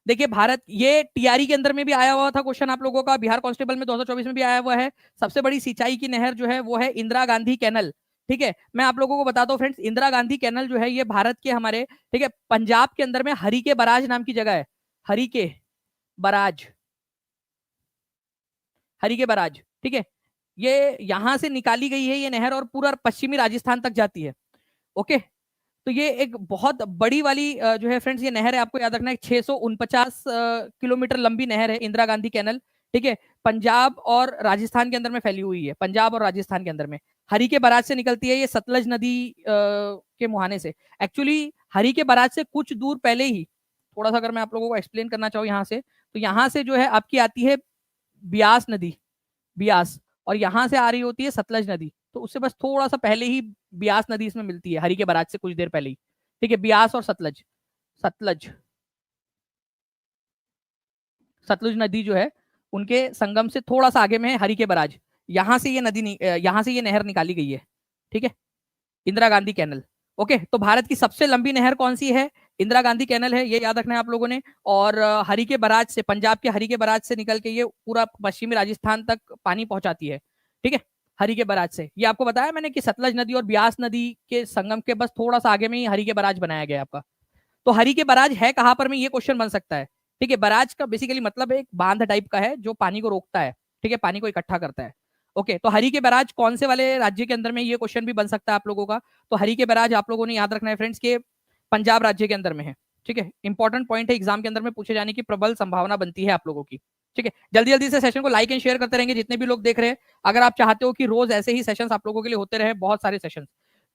देखिए भारत, ये टीआरई के अंदर में भी आया हुआ था क्वेश्चन आप लोगों का, बिहार कांस्टेबल में 2024 में भी आया हुआ है। सबसे बड़ी सिंचाई की नहर जो है वो है इंदिरा गांधी कैनल। ठीक है, मैं आप लोगों को बताता हूँ फ्रेंड्स, इंदिरा गांधी कैनल जो है ये भारत के हमारे, ठीक है, पंजाब के अंदर में हरी के बराज नाम की जगह है। हरी के बराज, हरी के बराज, ठीक है, ये यहां से निकाली गई है ये नहर और पूरा पश्चिमी राजस्थान तक जाती है। ओके, तो ये एक बहुत बड़ी वाली जो है फ्रेंड्स ये नहर है, आपको याद रखना है, 649 किलोमीटर लंबी नहर है इंदिरा गांधी कैनल। ठीक है, पंजाब और राजस्थान के अंदर में फैली हुई है, पंजाब और राजस्थान के अंदर में। हरी के बराज से निकलती है ये सतलज नदी के मुहाने से। एक्चुअली हरी के बराज से कुछ दूर पहले ही, थोड़ा सा अगर मैं आप लोगों को एक्सप्लेन करना चाहूँ यहाँ से, तो यहाँ से जो है आपकी आती है ब्यास नदी, ब्यास, और यहां से आ रही होती है सतलज नदी, तो उससे बस थोड़ा सा पहले ही ब्यास नदी इसमें मिलती है, हरी के बराज से कुछ देर पहले ही। ठीक है, ब्यास और सतलज, सतलज, सतलुज नदी जो है उनके संगम से थोड़ा सा आगे में है हरी के बराज, यहां से ये यहां से ये नहर निकाली गई है। ठीक है, इंदिरा गांधी कैनल। ओके, तो भारत की सबसे लंबी नहर कौन सी है? इंदिरा गांधी कैनल है, ये याद रखना है आप लोगों ने। और हरी के बराज से, पंजाब के हरी के बराज से निकल के ये पूरा पश्चिमी राजस्थान तक पानी पहुंचाती है। ठीक है, हरी के बराज से, ये आपको बताया मैंने कि सतलज नदी और ब्यास नदी के संगम के बस थोड़ा सा आगे में ही हरी के बराज बनाया गया है आपका। तो हरी के बराज है कहां पर में, ये क्वेश्चन बन सकता है। ठीक है, बराज का बेसिकली मतलब एक बांध टाइप का है जो पानी को रोकता है, ठीक है, पानी को इकट्ठा करता है। ओके, तो हरी के बराज कौन से वाले राज्य के अंदर में, ये क्वेश्चन भी बन सकता है आप लोगों का। तो हरी के बराज आप लोगों ने याद रखना है फ्रेंड्स के पंजाब राज्य के अंदर में है। ठीक है, इंपॉर्टेंट पॉइंट है, एग्जाम के अंदर में पूछे जाने की प्रबल संभावना बनती है आप लोगों की। ठीक है, जल्दी जल्दी से सेशन को लाइक एंड शेयर करते रहेंगे जितने भी लोग देख रहे हैं। अगर आप चाहते हो कि रोज ऐसे ही सेशंस आप लोगों के लिए होते रहे, बहुत सारे सेशंस।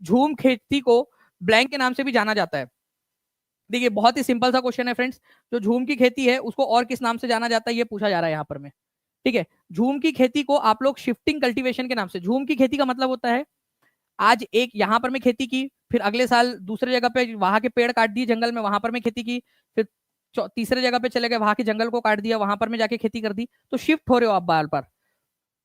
झूम खेती को ब्लैंक के नाम से भी जाना जाता है। देखिए बहुत ही सिंपल सा क्वेश्चन है फ्रेंड्स, जो झूम की खेती है उसको और किस नाम से जाना जाता है ये पूछा जा रहा है यहाँ पर में। ठीक है, झूम की खेती को आप लोग शिफ्टिंग कल्टीवेशन के नाम से, झूम की खेती का मतलब होता है आज एक यहाँ पर मैं खेती की, फिर अगले साल दूसरे जगह पे वहां के पेड़ काट दिए जंगल में, वहां पर मैं खेती की, फिर तीसरे जगह पे चले गए, वहां के जंगल को काट दिया, वहां पर मैं जाके खेती कर दी, तो शिफ्ट हो रहे हो आप बार बार।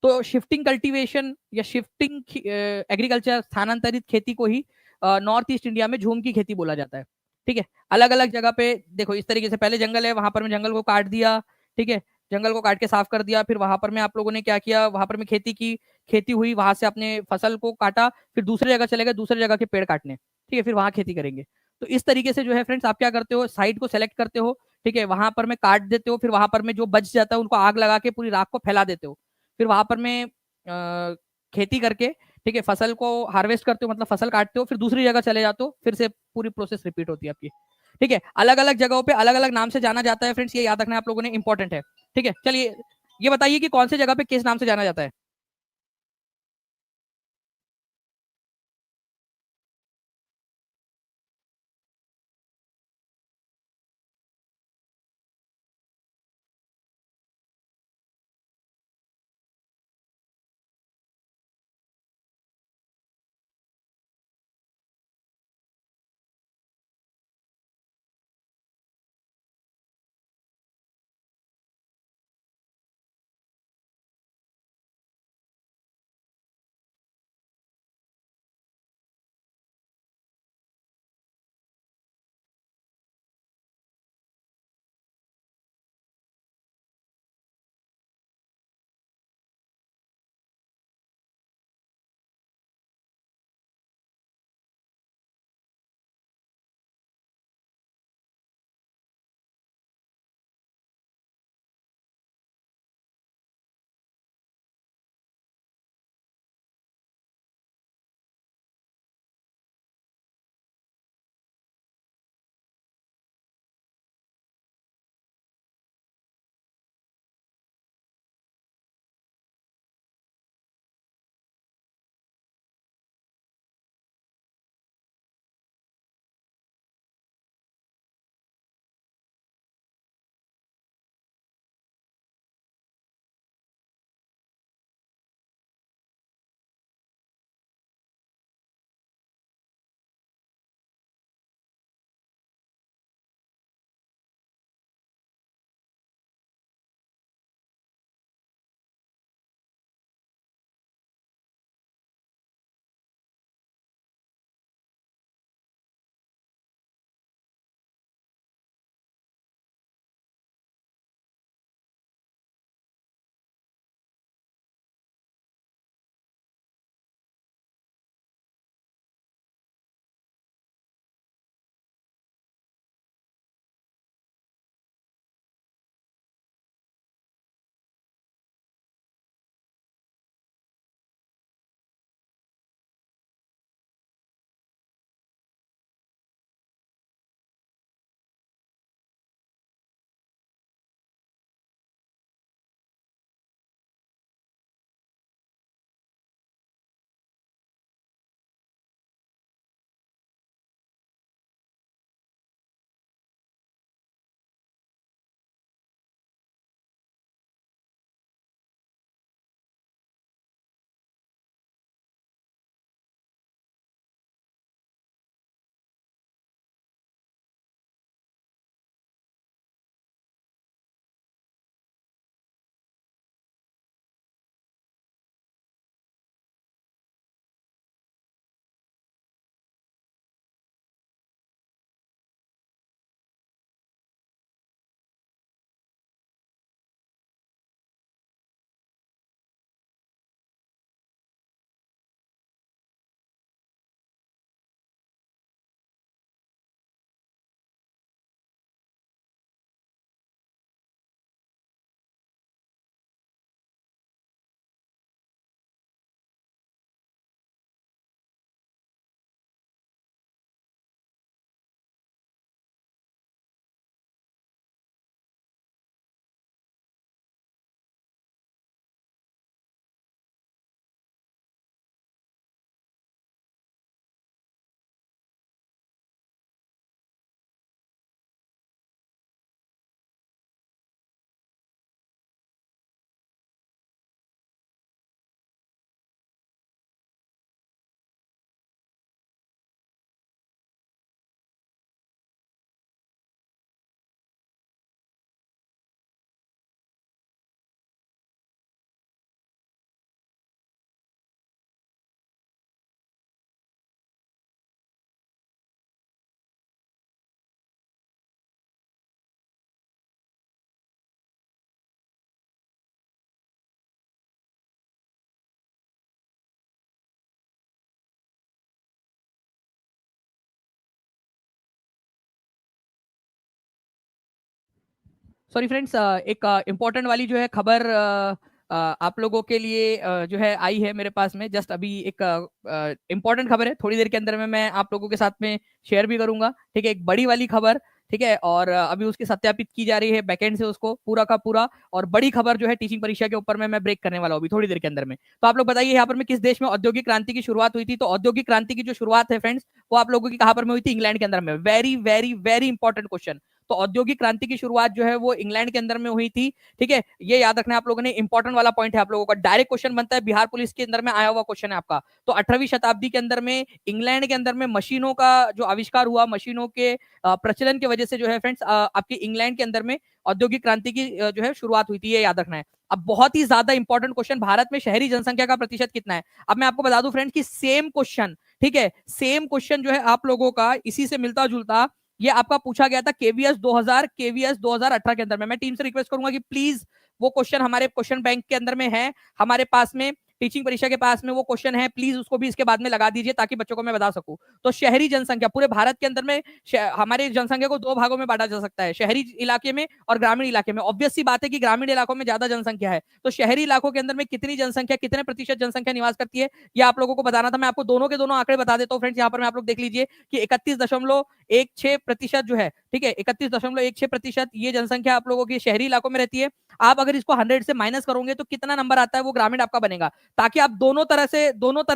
तो शिफ्टिंग कल्टीवेशन या शिफ्टिंग एग्रीकल्चर, स्थानांतरित खेती को ही नॉर्थ ईस्ट इंडिया में झूम की खेती बोला जाता है। ठीक है, अलग अलग जगह पे देखो इस तरीके से, पहले जंगल है वहां पर में जंगल को काट दिया, ठीक है, जंगल को काट के साफ कर दिया, फिर वहां पर में आप लोगों ने क्या किया, वहां पर में खेती की, खेती हुई, वहां से अपने फसल को काटा, फिर दूसरी जगह चले गए, दूसरी जगह के पेड़ काटने, ठीक है, फिर वहां खेती करेंगे। तो इस तरीके से जो है फ्रेंड्स आप क्या करते हो, साइट को सेलेक्ट करते हो, ठीक है, वहां पर में काट देते हो, फिर वहां पर में जो बच जाता है उनको आग लगा के पूरी राख को फैला देते हो, फिर वहां पर में खेती करके, ठीक है, फसल को हार्वेस्ट करते हो, मतलब फसल काटते हो, फिर दूसरी जगह चले जाते हो, फिर से पूरी प्रोसेस रिपीट होती है आपकी। ठीक है, अलग अलग जगहों पे अलग अलग नाम से जाना जाता है फ्रेंड्स, ये याद रखना है आप लोगों ने, इंपॉर्टेंट है। ठीक है, चलिए ये बताइए कि कौन सी जगह पे किस नाम से जाना जाता है? सॉरी फ्रेंड्स, एक इंपॉर्टेंट वाली जो है खबर आप लोगों के लिए जो है आई है मेरे पास में। जस्ट अभी एक इंपॉर्टेंट खबर है, थोड़ी देर के अंदर में मैं आप लोगों के साथ में शेयर भी करूंगा। ठीक है, एक बड़ी वाली खबर। ठीक है, और अभी उसकी सत्यापित की जा रही है बैकएंड से उसको पूरा का पूरा। और बड़ी खबर जो है टीचिंग परीक्षा के ऊपर में मैं ब्रेक करने वाला हूँ अभी थोड़ी देर के अंदर में। तो आप लोग बताइए यहाँ पर में किस देश में औद्योगिक क्रांति की शुरुआत हुई थी? तो औद्योगिक क्रांति की जो शुरुआत है फ्रेंड्स, वो आप लोगों की कहां पर में हुई थी? इंग्लैंड के अंदर में। Very very very important question. तो औद्योगिक क्रांति की शुरुआत जो है वो इंग्लैंड के अंदर में हुई थी। ठीक है, ये याद रखना आप लोगों ने, इंपॉर्टेंट वाला पॉइंट है आप लोगों का। डायरेक्ट क्वेश्चन बनता है, बिहार पुलिस के अंदर में आया हुआ क्वेश्चन है आपका। तो 18वीं शताब्दी के अंदर में इंग्लैंड के अंदर में मशीनों का जो आविष्कार हुआ, मशीनों के प्रचलन की वजह से जो है फ्रेंड्स आपके इंग्लैंड के अंदर में औद्योगिक क्रांति की जो है शुरुआत हुई थी, ये याद रखना है। अब बहुत ही ज्यादा इंपॉर्टेंट क्वेश्चन, भारत में शहरी जनसंख्या का प्रतिशत कितना है? अब मैं आपको बता दूं फ्रेंड्स कि सेम क्वेश्चन, ठीक है, सेम क्वेश्चन जो है आप लोगों का इसी से मिलता जुलता ये आपका पूछा गया था केवीएस 2000 केवीएस 2018 के अंदर में। मैं टीम से रिक्वेस्ट करूंगा कि प्लीज वो क्वेश्चन हमारे क्वेश्चन बैंक के अंदर में है, हमारे पास में टीचिंग परीक्षा के पास में वो क्वेश्चन है, प्लीज उसको भी इसके बाद में लगा दीजिए ताकि बच्चों को मैं बता सकूं। तो शहरी जनसंख्या पूरे भारत के अंदर में हमारे जनसंख्या को दो भागों में बांटा जा सकता है, शहरी इलाके में और ग्रामीण इलाके में। ऑब्वियस सी बात है कि ग्रामीण इलाकों में ज्यादा जनसंख्या है, तो शहरी इलाकों के अंदर में कितनी जनसंख्या, कितने प्रतिशत जनसंख्या निवास करती है, ये आप लोगों को बताना था। मैं आपको दोनों के दोनों आंकड़े बता देता हूँ फ्रेंड्स। यहाँ पर मैं आप लोग देख लीजिए कि 31.16% जो है, ठीक है, 31.16% ये जनसंख्या आप लोगों की शहरी इलाकों में रहती है। आप अगर इसको 100 से माइनस करोगे तो कितना नंबर आता है, वो ग्रामीण आपका बनेगा, ताकि आप दोनों तरह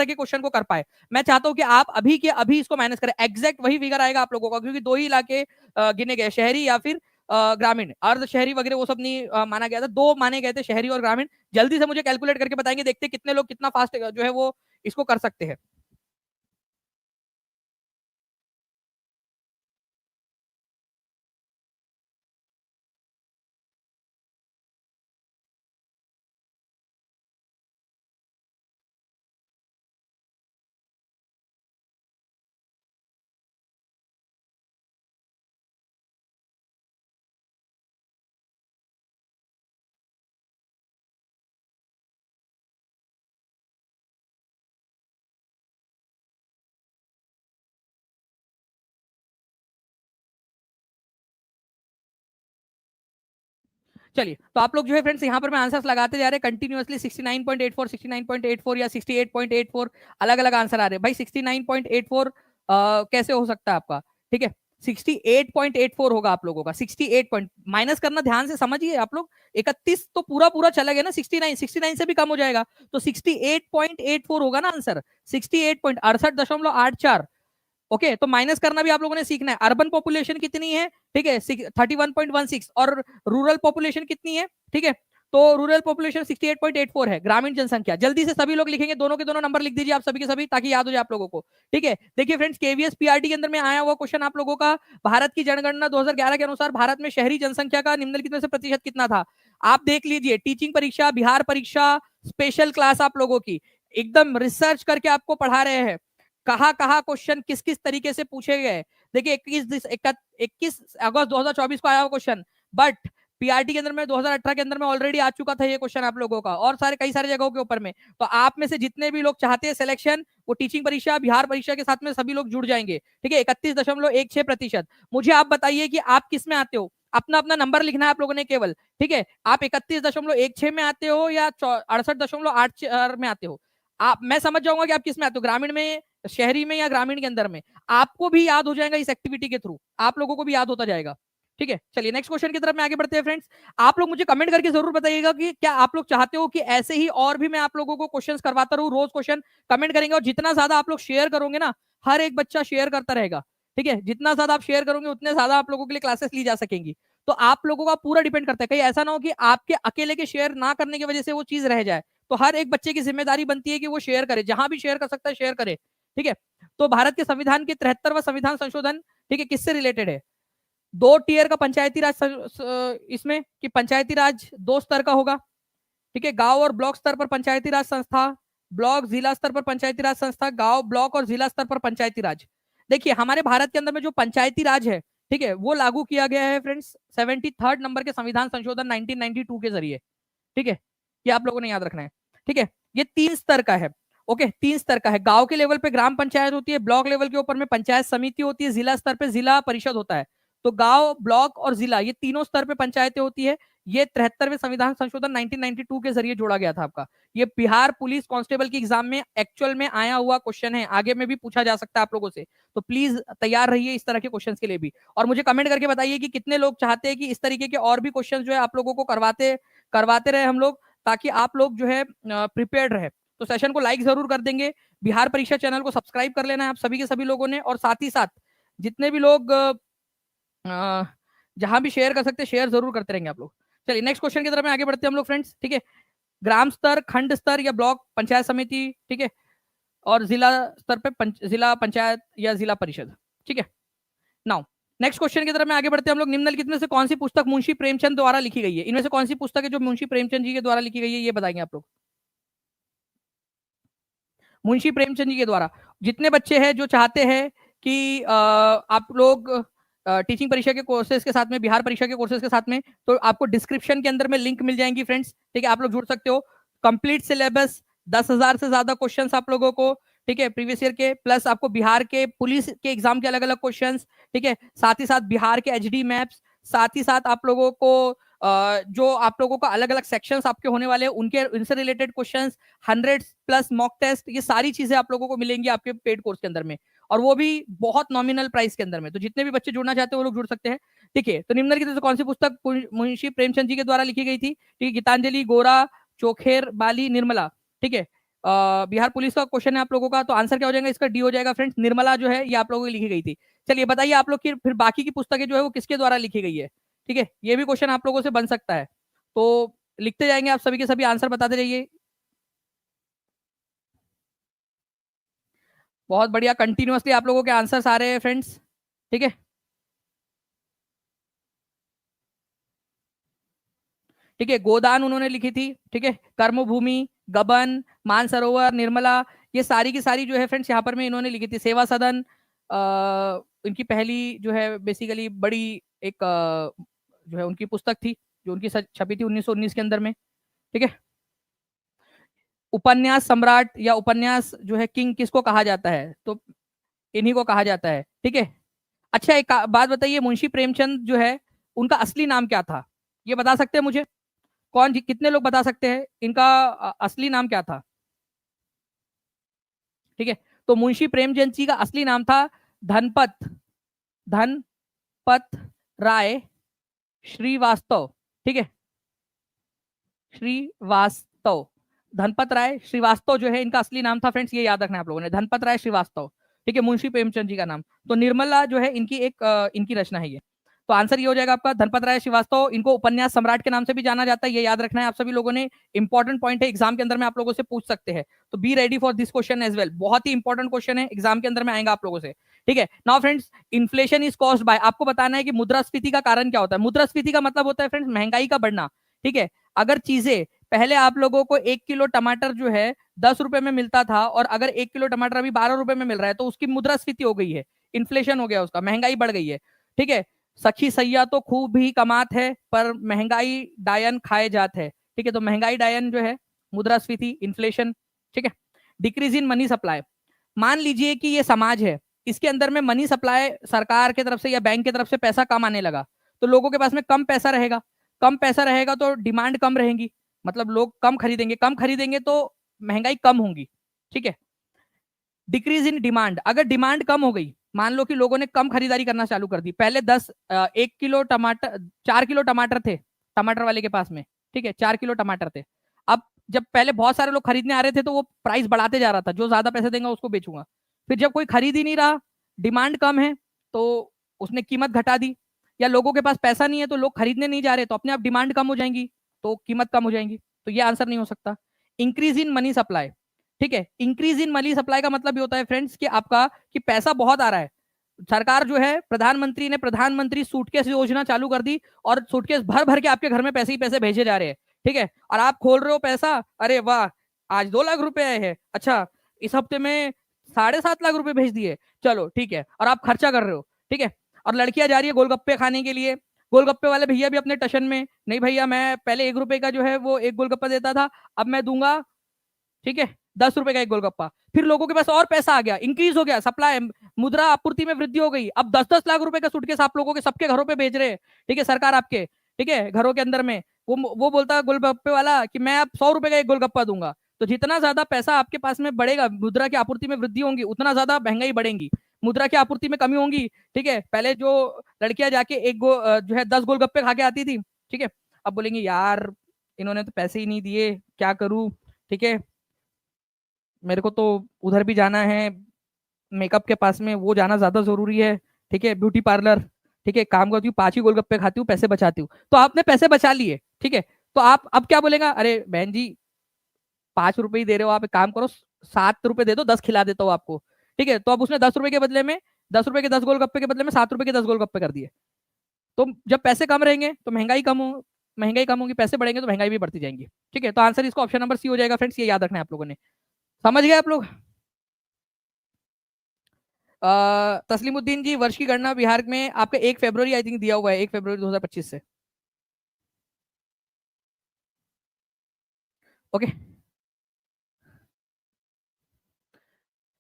के क्वेश्चन को कर पाए। मैं चाहता हूं कि आप अभी के अभी इसको माइनस करें, एग्जैक्ट वही फिगर आएगा आप लोगों का, क्योंकि दो ही इलाके गिने गए, शहरी या फिर ग्रामीण। अर्ध शहरी वगैरह वो सब नहीं माना गया था, दो माने गए थे, शहरी और ग्रामीण। जल्दी से मुझे कैलकुलेट करके बताएंगे, देखते कितने लोग कितना फास्ट जो है वो इसको कर सकते हैं। चलिए, तो आप लोग जो है फ्रेंड्स यहाँ पर मैं आंसर्स लगाते जा रहे हैं कंटिन्यूअसली। 69.84, 69.84 या 68.84 अलग अलग आंसर आ रहे हैं भाई। 69.84 कैसे हो सकता है आपका? ठीक है, 68.84 होगा आप लोगों का। 68 पॉइंट माइनस करना ध्यान से समझिए आप लोग। 31 तो पूरा पूरा चला गया ना, 69 69 से भी कम हो जाएगा, तो 68.84 होगा ना आंसर। 68.68.84। ओके, तो माइनस करना भी आप लोगों ने सीखना है। अर्बन पॉपुलेशन कितनी है? ठीक है, 31.16। और रूरल पॉपुलेशन कितनी है? ठीक है, तो रूरल पॉपुलेशन 68.84 है। ग्रामीण जनसंख्या जल्दी से सभी लोग लिखेंगे, दोनों के दोनों नंबर लिख दीजिए आप सभी के सभी, ताकि याद हो जाए आप लोगों को। ठीक है, देखिए फ्रेंड्स, केवीएस पीआरटी के अंदर में आया हुआ क्वेश्चन आप लोगों का, भारत की जनगणना 2011 के अनुसार भारत में शहरी जनसंख्या का निम्नलिखित में से प्रतिशत कितना था? आप देख लीजिए, टीचिंग परीक्षा, बिहार परीक्षा, स्पेशल क्लास आप लोगों की एकदम रिसर्च करके आपको पढ़ा रहे हैं, कहाँ कहाँ क्वेश्चन किस किस तरीके से पूछे गए। देखिए 21 अगस्त 2024 को आया हुआ क्वेश्चन, बट पीआरटी के अंदर में 2018 के अंदर में ऑलरेडी आ चुका था ये क्वेश्चन आप लोगों का, और सारे कई सारे जगहों के ऊपर में। तो आप में से जितने भी लोग चाहते हैं सिलेक्शन, वो टीचिंग परीक्षा, बिहार परीक्षा के साथ में सभी लोग जुड़ जाएंगे। ठीक है, 31.16%। मुझे आप बताइए कि आप किस में आते हो, अपना अपना नंबर लिखना है आप लोगों ने केवल। ठीक है, आप 31.16 में आते हो या 68.84 में आते हो? आप, मैं समझ जाऊंगा कि आप किस में आते हो, ग्रामीण में, शहरी में या ग्रामीण के अंदर में। आपको भी याद हो जाएगा इस एक्टिविटी के थ्रू, आप लोगों को भी याद होता जाएगा। ठीक है, चलिए नेक्स्ट क्वेश्चन की तरफ में आगे बढ़ते हैं फ्रेंड्स। आप लोग मुझे कमेंट करके जरूर बताइएगा कि क्या आप लोग चाहते हो कि ऐसे ही और भी मैं आप लोगों को क्वेश्चंस करवाता रहूं, रोज क्वेश्चन कमेंट करेंगे। और जितना ज्यादा आप लोग शेयर करोगे ना, हर एक बच्चा शेयर करता रहेगा। ठीक है, जितना ज्यादा आप शेयर करोगे उतने ज्यादा आप लोगों के लिए क्लासेस ली जा सकेंगी। तो आप लोगों का पूरा डिपेंड करता है, कहीं ऐसा ना हो कि आपके अकेले के शेयर ना करने की वजह से वो चीज रह जाए। तो हर एक बच्चे की जिम्मेदारी बनती है कि वो शेयर करे, जहां भी शेयर कर सकता है शेयर करे। ठीक है, तो भारत के संविधान के 73वां संविधान संशोधन, ठीक है, किससे रिलेटेड है? दो टीयर का पंचायती राज इसमें, कि पंचायती राज दो स्तर का होगा। ठीक है, गांव और ब्लॉक स्तर पर पंचायती राज संस्था, ब्लॉक जिला स्तर पर पंचायती राज संस्था, गांव ब्लॉक और जिला स्तर पर पंचायती राज। देखिए हमारे भारत के अंदर में जो पंचायती राज है, ठीक है, वो लागू किया गया है फ्रेंड्स 73rd नंबर के संविधान संशोधन 1992 के जरिए। ठीक है, ये आप लोगों ने याद रखना है। ठीक है, ये 3 स्तर का है। ओके, 3 स्तर का है। गांव के लेवल पे ग्राम पंचायत होती है, ब्लॉक लेवल के ऊपर में पंचायत समिति होती है, जिला स्तर पे जिला परिषद होता है। तो गांव, ब्लॉक और जिला, ये तीनों स्तर पे पंचायतें होती है। ये 73वें संविधान संशोधन 1992 के जरिए जोड़ा गया था आपका। ये बिहार पुलिस कांस्टेबल की एग्जाम में एक्चुअल में आया हुआ क्वेश्चन है, आगे में भी पूछा जा सकता है आप लोगों से, तो प्लीज तैयार रहिए इस तरह के क्वेश्चन के लिए भी। और मुझे कमेंट करके बताइए कि कितने लोग चाहते हैं कि इस तरीके के और भी क्वेश्चन जो है आप लोगों को करवाते करवाते रहे हम लोग, ताकि आप लोग जो है प्रिपेयर्ड रहे। तो सेशन को लाइक जरूर कर देंगे, बिहार परीक्षा चैनल को सब्सक्राइब कर लेना है आप सभी के सभी लोगों ने, और साथ ही साथ जितने भी लोग जहां भी शेयर कर सकते हैं शेयर जरूर करते रहेंगे आप लोग। चलिए नेक्स्ट क्वेश्चन की तरफ में आगे बढ़ते हैं हम लोग फ्रेंड्स, ठीक है। ग्राम स्तर, खंड स्तर या ब्लॉक पंचायत समिति, ठीक है, और जिला स्तर पे जिला पंचायत या जिला परिषद, ठीक है। नाउ नेक्स्ट क्वेश्चन की तरफ में आगे बढ़ते हैं हम लोग। निम्नलिखित में से कौन सी पुस्तक मुंशी प्रेमचंद द्वारा लिखी गई है? इनमें से कौन सी पुस्तक है जो मुंशी प्रेमचंद जी के द्वारा लिखी गई है, ये बताएंगे आप लोग। मुंशी प्रेमचंद जी के द्वारा। जितने बच्चे हैं जो चाहते हैं कि आप लोग टीचिंग परीक्षा के कोर्सेज के साथ में, बिहार परीक्षा के कोर्सेज के साथ में, तो आपको डिस्क्रिप्शन के अंदर में लिंक मिल जाएंगी फ्रेंड्स, ठीक है, आप लोग जुड़ सकते हो। कंप्लीट सिलेबस, 10,000 से ज्यादा क्वेश्चन आप लोगों को, ठीक है, प्रीवियस ईयर के, प्लस आपको बिहार के पुलिस के एग्जाम के अलग अलग क्वेश्चन, ठीक है, साथ ही साथ बिहार के एचडी मैप्स, साथ ही साथ आप लोगों को जो आप लोगों का अलग अलग सेक्शंस आपके होने वाले हैं उनके उनसे रिलेटेड क्वेश्चंस, 100+ मॉक टेस्ट, ये सारी चीजें आप लोगों को मिलेंगी आपके पेड कोर्स के अंदर में, और वो भी बहुत नॉमिनल प्राइस के अंदर में। तो जितने भी बच्चे जुड़ना चाहते हैं वो लोग जुड़ सकते हैं, ठीक है। तो निम्नलिखित में से कौन सी पुस्तक मुंशी प्रेमचंद जी के द्वारा लिखी गई थी? ठीक है, गीतांजलि, गोरा, चोखेर, बाली, निर्मला, ठीक है। बिहार पुलिस का क्वेश्चन है आप लोगों का, तो आंसर क्या हो जाएगा इसका? डी हो जाएगा फ्रेंड्स। निर्मला जो है ये आप लोगों की लिखी गई थी। चलिए बताइए आप लोग की फिर बाकी की पुस्तकें जो है वो किसके द्वारा लिखी गई है, ठीक है, ये भी क्वेश्चन आप लोगों से बन सकता है। तो लिखते जाएंगे आप सभी के सभी, आंसर बताते जाइए। बहुत बढ़िया, कंटिन्यूअसली आप लोगों के आंसर्स आ रहे हैं फ्रेंड्स, ठीक है। ठीक है, गोदान उन्होंने लिखी थी, ठीक है, कर्मभूमि, गबन, मानसरोवर, निर्मला, ये सारी की सारी जो है फ्रेंड्स यहाँ पर में इन्होंने लिखी थी। सेवा सदन इनकी पहली जो है बेसिकली बड़ी एक जो है उनकी पुस्तक थी जो उनकी छपी थी 1919 के अंदर में, ठीक है। उपन्यास सम्राट या उपन्यास जो है किंग किसको कहा जाता है? तो इन्हीं को कहा जाता है, ठीक है। अच्छा एक बात बताइए, मुंशी प्रेमचंद जो है उनका असली नाम क्या था? ये बता सकते हैं मुझे? कौन जी, कितने लोग बता सकते हैं इनका असली नाम क्या था? ठीक है, तो मुंशी प्रेमचंद जी का असली नाम था धनपत धनपत राय श्रीवास्तव, ठीक है, श्रीवास्तव, धनपत राय श्रीवास्तव जो है इनका असली नाम था फ्रेंड्स, ये याद रखना है आप लोगों ने, धनपत राय श्रीवास्तव, ठीक है, मुंशी प्रेमचंद जी का नाम। तो निर्मला जो है इनकी एक इनकी रचना है ये। तो आंसर ये हो जाएगा आपका धनपत राय श्रीवास्तव। इनको उपन्यास सम्राट के नाम से भी जाना जाता है, ये याद रखना है आप सभी लोगों ने। इंपॉर्टेंट पॉइंट है, एग्जाम के अंदर में आप लोगों से पूछ सकते हैं, तो be ready for this question as well. बहुत ही इंपॉर्टेंट क्वेश्चन है, एग्जाम के अंदर में आएगा आप लोगों से, ठीक है। Now friends, inflation is caused by, आपको बताना है कि मुद्रास्फीति का कारण क्या होता है। मुद्रास्फीति का मतलब होता है फ्रेंड्स महंगाई का बढ़ना, ठीक है। अगर चीजें पहले आप लोगों को 1 किलो टमाटर जो है 10 रुपए में मिलता था, और अगर 1 किलो टमाटर अभी 12 रुपए में मिल रहा है, तो उसकी मुद्रास्फीति हो गई है, इन्फ्लेशन हो गया उसका, महंगाई बढ़ गई है, ठीक है। सखी सैया तो खूब भी कमात है, पर महंगाई डायन खाए जात है, ठीक है। तो महंगाई डायन जो है मुद्रास्फीति, इन्फ्लेशन, ठीक है। डिक्रीज इन मनी सप्लाई, मान लीजिए कि ये समाज है, इसके अंदर में मनी सप्लाई सरकार की तरफ से या बैंक की तरफ से पैसा कम आने लगा, तो लोगों के पास में कम पैसा रहेगा, कम पैसा रहेगा तो डिमांड कम रहेगी, मतलब लोग कम खरीदेंगे, कम खरीदेंगे तो महंगाई कम होगी, ठीक है। डिक्रीज इन डिमांड, अगर डिमांड कम हो गई, मान लो कि लोगों ने कम खरीदारी करना चालू कर दी, पहले 1 किलो टमाटर 4 किलो टमाटर थे टमाटर वाले के पास में, ठीक है, 4 किलो टमाटर थे। अब जब पहले बहुत सारे लोग खरीदने आ रहे थे तो वो प्राइस बढ़ाते जा रहा था, जो ज्यादा पैसे देगा उसको बेचूंगा। फिर जब कोई खरीद ही नहीं रहा, डिमांड कम है, तो उसने कीमत घटा दी, या लोगों के पास पैसा नहीं है तो लोग खरीदने नहीं जा रहे, तो अपने आप डिमांड कम हो जाएंगी, तो कीमत कम हो जाएंगी, तो ये आंसर नहीं हो सकता। इंक्रीज इन मनी सप्लाई, ठीक है, इंक्रीज इन मनी सप्लाई का मतलब ये होता है फ्रेंड्स कि आपका कि पैसा बहुत आ रहा है, सरकार जो है प्रधानमंत्री ने प्रधानमंत्री सूटकेस योजना चालू कर दी, और सूटकेस भर भर के आपके घर में पैसे ही पैसे भेजे जा रहे हैं, ठीक है। और आप खोल रहे हो पैसा, अरे वाह आज 2 लाख रुपए आए हैं, अच्छा इस हफ्ते में 7.5 लाख रुपए भेज दिए, चलो ठीक है, और आप खर्चा कर रहे हो, ठीक है। और लड़कियां जा रही है गोलगप्पे खाने के लिए, गोलगप्पे वाले भैया भी अपने टशन में, नहीं भैया मैं पहले 1 रुपए का जो है वो एक गोलगप्पा देता था, अब मैं दूंगा, ठीक है, 10 रुपए का एक गोलगप्पा, फिर लोगों के पास और पैसा आ गया, इंक्रीज हो गया, सप्लाई, मुद्रा आपूर्ति में वृद्धि हो गई, अब 10-10 लाख रुपए का सूटकेस आप लोगों के सबके घरों पे भेज रहे हैं, ठीक है, सरकार आपके, ठीक है, घरों के अंदर में। वो बोलता है गोलगप्पे वाला कि मैं अब 100 रुपए का एक गोलगप्पा दूंगा। तो जितना ज्यादा पैसा आपके पास में बढ़ेगा, मुद्रा की आपूर्ति में वृद्धि होगी, उतना ज्यादा महंगाई बढ़ेगी, मुद्रा की आपूर्ति में कमी होगी, ठीक है। पहले जो लड़कियां जाके जो है 10 गोलगप्पे खा के आती थी, ठीक है, अब बोलेंगे यार इन्होंने तो पैसे ही नहीं दिए, क्या करूं, ठीक है, मेरे को तो उधर भी जाना है, मेकअप के पास में वो जाना ज्यादा जरूरी है, ठीक है, ब्यूटी पार्लर, ठीक है, काम करती हूँ, 5 ही गोलगप्पे खाती हूँ, पैसे बचाती हूँ। तो आपने पैसे बचा लिए, ठीक है, तो आप अब क्या बोलेगा, अरे बहन जी 5 रुपए ही दे रहे हो, आप एक काम करो 7 रुपए दे दो, 10 खिला देता हूँ आपको, ठीक है। तो अब उसने 10 रुपए के बदले में, 10 रुपए के 10 गोलगप्पे के बदले में 7 रुपए के 10 गोलगप्पे कर दिए। तो जब पैसे कम रहेंगे तो महंगाई कम होगी, पैसे बढ़ेंगे तो महंगाई भी बढ़ती जाएंगी, ठीक है। तो आंसर इसका ऑप्शन नंबर सी हो जाएगा फ्रेंड्स, ये याद रखना है आप लोगों ने। समझ गए आप लोग? तस्लीमुद्दीन जी, वर्ष की गणना बिहार में आपका 1 फरवरी आई थिंक दिया हुआ है, 1 फरवरी 2025 से। ओके,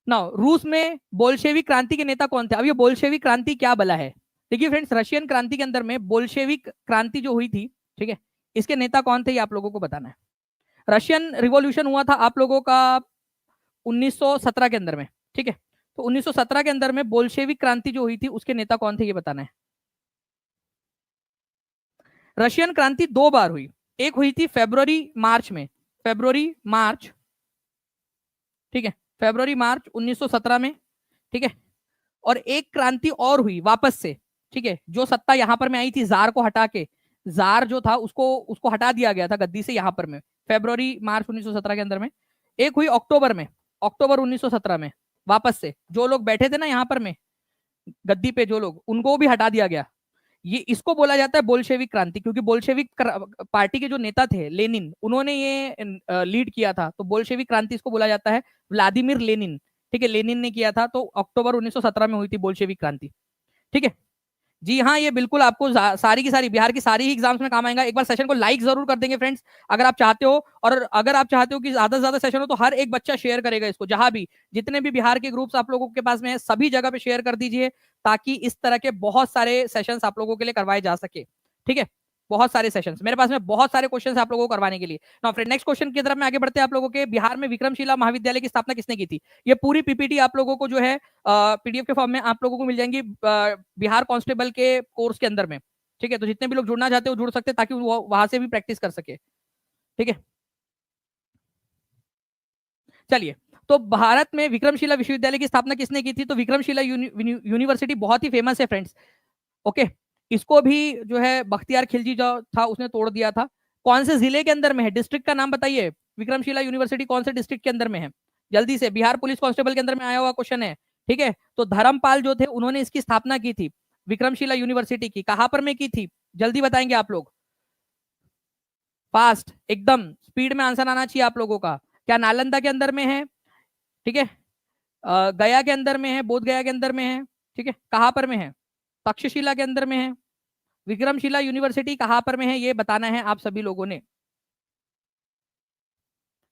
नाउ रूस में बोल्शेविक क्रांति के नेता कौन थे? अब ये बोल्शेविक क्रांति क्या बला है? देखिए फ्रेंड्स, रशियन क्रांति के अंदर में बोल्शेविक क्रांति जो हुई थी, ठीक है, इसके नेता कौन थे ये आप लोगों को बताना है। रशियन रिवॉल्यूशन हुआ था आप लोगों का 1917 के अंदर में, ठीक है। तो 1917 के अंदर में बोल्शेविक क्रांति जो हुई थी उसके नेता कौन थे ये बताना है। रशियन क्रांति 2 बार हुई, एक हुई थी फरवरी मार्च में, फरवरी मार्च, ठीक है, फरवरी मार्च 1917 में, ठीक है। और एक क्रांति और हुई वापस से, ठीक है, जो सत्ता यहां पर में आई थी जार को हटा के, जार जो था उसको उसको हटा दिया गया था गद्दी से यहां पर में, फरवरी मार्च 1917 के अंदर में। एक हुई अक्टूबर में, अक्टूबर 1917 में, वापस से जो लोग बैठे थे ना यहाँ पर में गद्दी पे, जो लोग, उनको भी हटा दिया गया। ये इसको बोला जाता है बोल्शेविक क्रांति, क्योंकि बोल्शेविक पार्टी के जो नेता थे लेनिन, उन्होंने ये लीड किया था, तो बोल्शेविक क्रांति इसको बोला जाता है, व्लादिमीर लेनिन, ठीक है, लेनिन ने किया था। तो अक्टूबर 1917 में हुई थी बोल्शेविक क्रांति, ठीक है। जी हाँ, ये बिल्कुल आपको सारी की सारी बिहार की सारी ही एग्जाम्स में काम आएगा। एक बार सेशन को लाइक जरूर कर देंगे फ्रेंड्स अगर आप चाहते हो, और अगर आप चाहते हो कि ज्यादा से ज्यादा सेशन हो तो हर एक बच्चा शेयर करेगा इसको, जहां भी जितने भी बिहार के ग्रुप्स आप लोगों के पास में है सभी जगह पे शेयर कर दीजिए, ताकि इस तरह के बहुत सारे सेशंस आप लोगों के लिए करवाए जा सके, ठीक है। बहुत सारे सेशंस मेरे पास में, बहुत सारे क्वेश्चंस आप लोगों को करवाने के लिए। नाउ फ्रेंड, नेक्स्ट क्वेश्चन की तरफ में आगे बढ़ते हैं आप लोगों के। बिहार में विक्रमशिला महाविद्यालय की स्थापना किसने की थी? ये पूरी पीपीटी आप लोगों को जो है पीडीएफ के फॉर्म में आप लोगों को मिल जाएंगी बिहार कांस्टेबल के कोर्स के अंदर में, ठीक है। तो जितने भी लोग जुड़ना चाहते हो जुड़ सकते हैं, ताकि वो वहां से भी प्रैक्टिस कर सके, ठीक है। चलिए, तो भारत में विक्रमशिला विश्वविद्यालय की स्थापना किसने की थी? तो विक्रमशिला यूनिवर्सिटी बहुत ही फेमस है फ्रेंड्स, ओके। इसको भी जो है बख्तियार खिलजी जो था उसने तोड़ दिया था। कौन से जिले के अंदर में है? डिस्ट्रिक्ट का नाम बताइए। विक्रमशिला यूनिवर्सिटी कौन से डिस्ट्रिक्ट के अंदर में है? जल्दी से, बिहार पुलिस कांस्टेबल के अंदर में आया हुआ क्वेश्चन है, ठीक है। तो धर्मपाल जो थे उन्होंने इसकी स्थापना की थी, विक्रमशिला यूनिवर्सिटी की। कहां पर में की थी? जल्दी बताएंगे आप लोग, फास्ट, एकदम स्पीड में आंसर आना चाहिए आप लोगों का। क्या नालंदा के अंदर में है? ठीक है, गया के अंदर में है, बोध गया के अंदर में है, ठीक है। कहां पर में है? तक्षशिला के अंदर में है। विक्रमशिला यूनिवर्सिटी कहां पर में है ये बताना है आप सभी लोगों ने।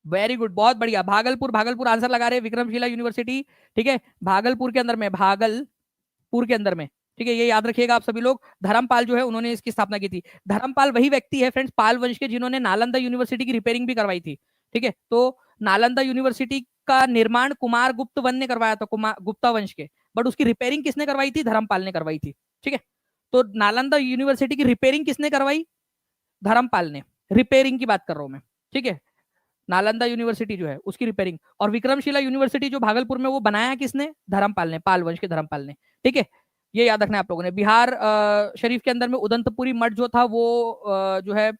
वेरी गुड, बहुत बढ़िया, भागलपुर, भागलपुर आंसर लगा रहे हैं, विक्रमशिला यूनिवर्सिटी, ठीक है, भागलपुर के अंदर में, भागलपुर के अंदर में, ठीक है। ये याद रखिएगा आप सभी लोग। धर्मपाल जो है उन्होंने इसकी स्थापना की थी। धर्मपाल वही व्यक्ति है फ्रेंड्स, पाल वंश के, जिन्होंने नालंदा यूनिवर्सिटी की रिपेयरिंग भी करवाई थी, ठीक है। तो नालंदा यूनिवर्सिटी का निर्माण कुमार गुप्त वन ने करवाया था, कुमार गुप्ता वंश के, बट उसकी रिपेयरिंग किसने करवाई थी? धर्मपाल ने करवाई थी, ठीक है। तो नालंदा यूनिवर्सिटी की रिपेयरिंग किसने करवाई? धर्मपाल ने, रिपेयरिंग की बात कर रहा हूं मैं, ठीक है। नालंदा यूनिवर्सिटी जो है उसकी रिपेयरिंग, और विक्रमशिला यूनिवर्सिटी जो भागलपुर में, वो बनाया किसने? धर्मपाल ने, पाल वंश के धर्मपाल ने, ठीक है। ये याद रखना है आप लोगों ने। बिहार शरीफ के अंदर में उदंतपुरी मठ जो था वो जो है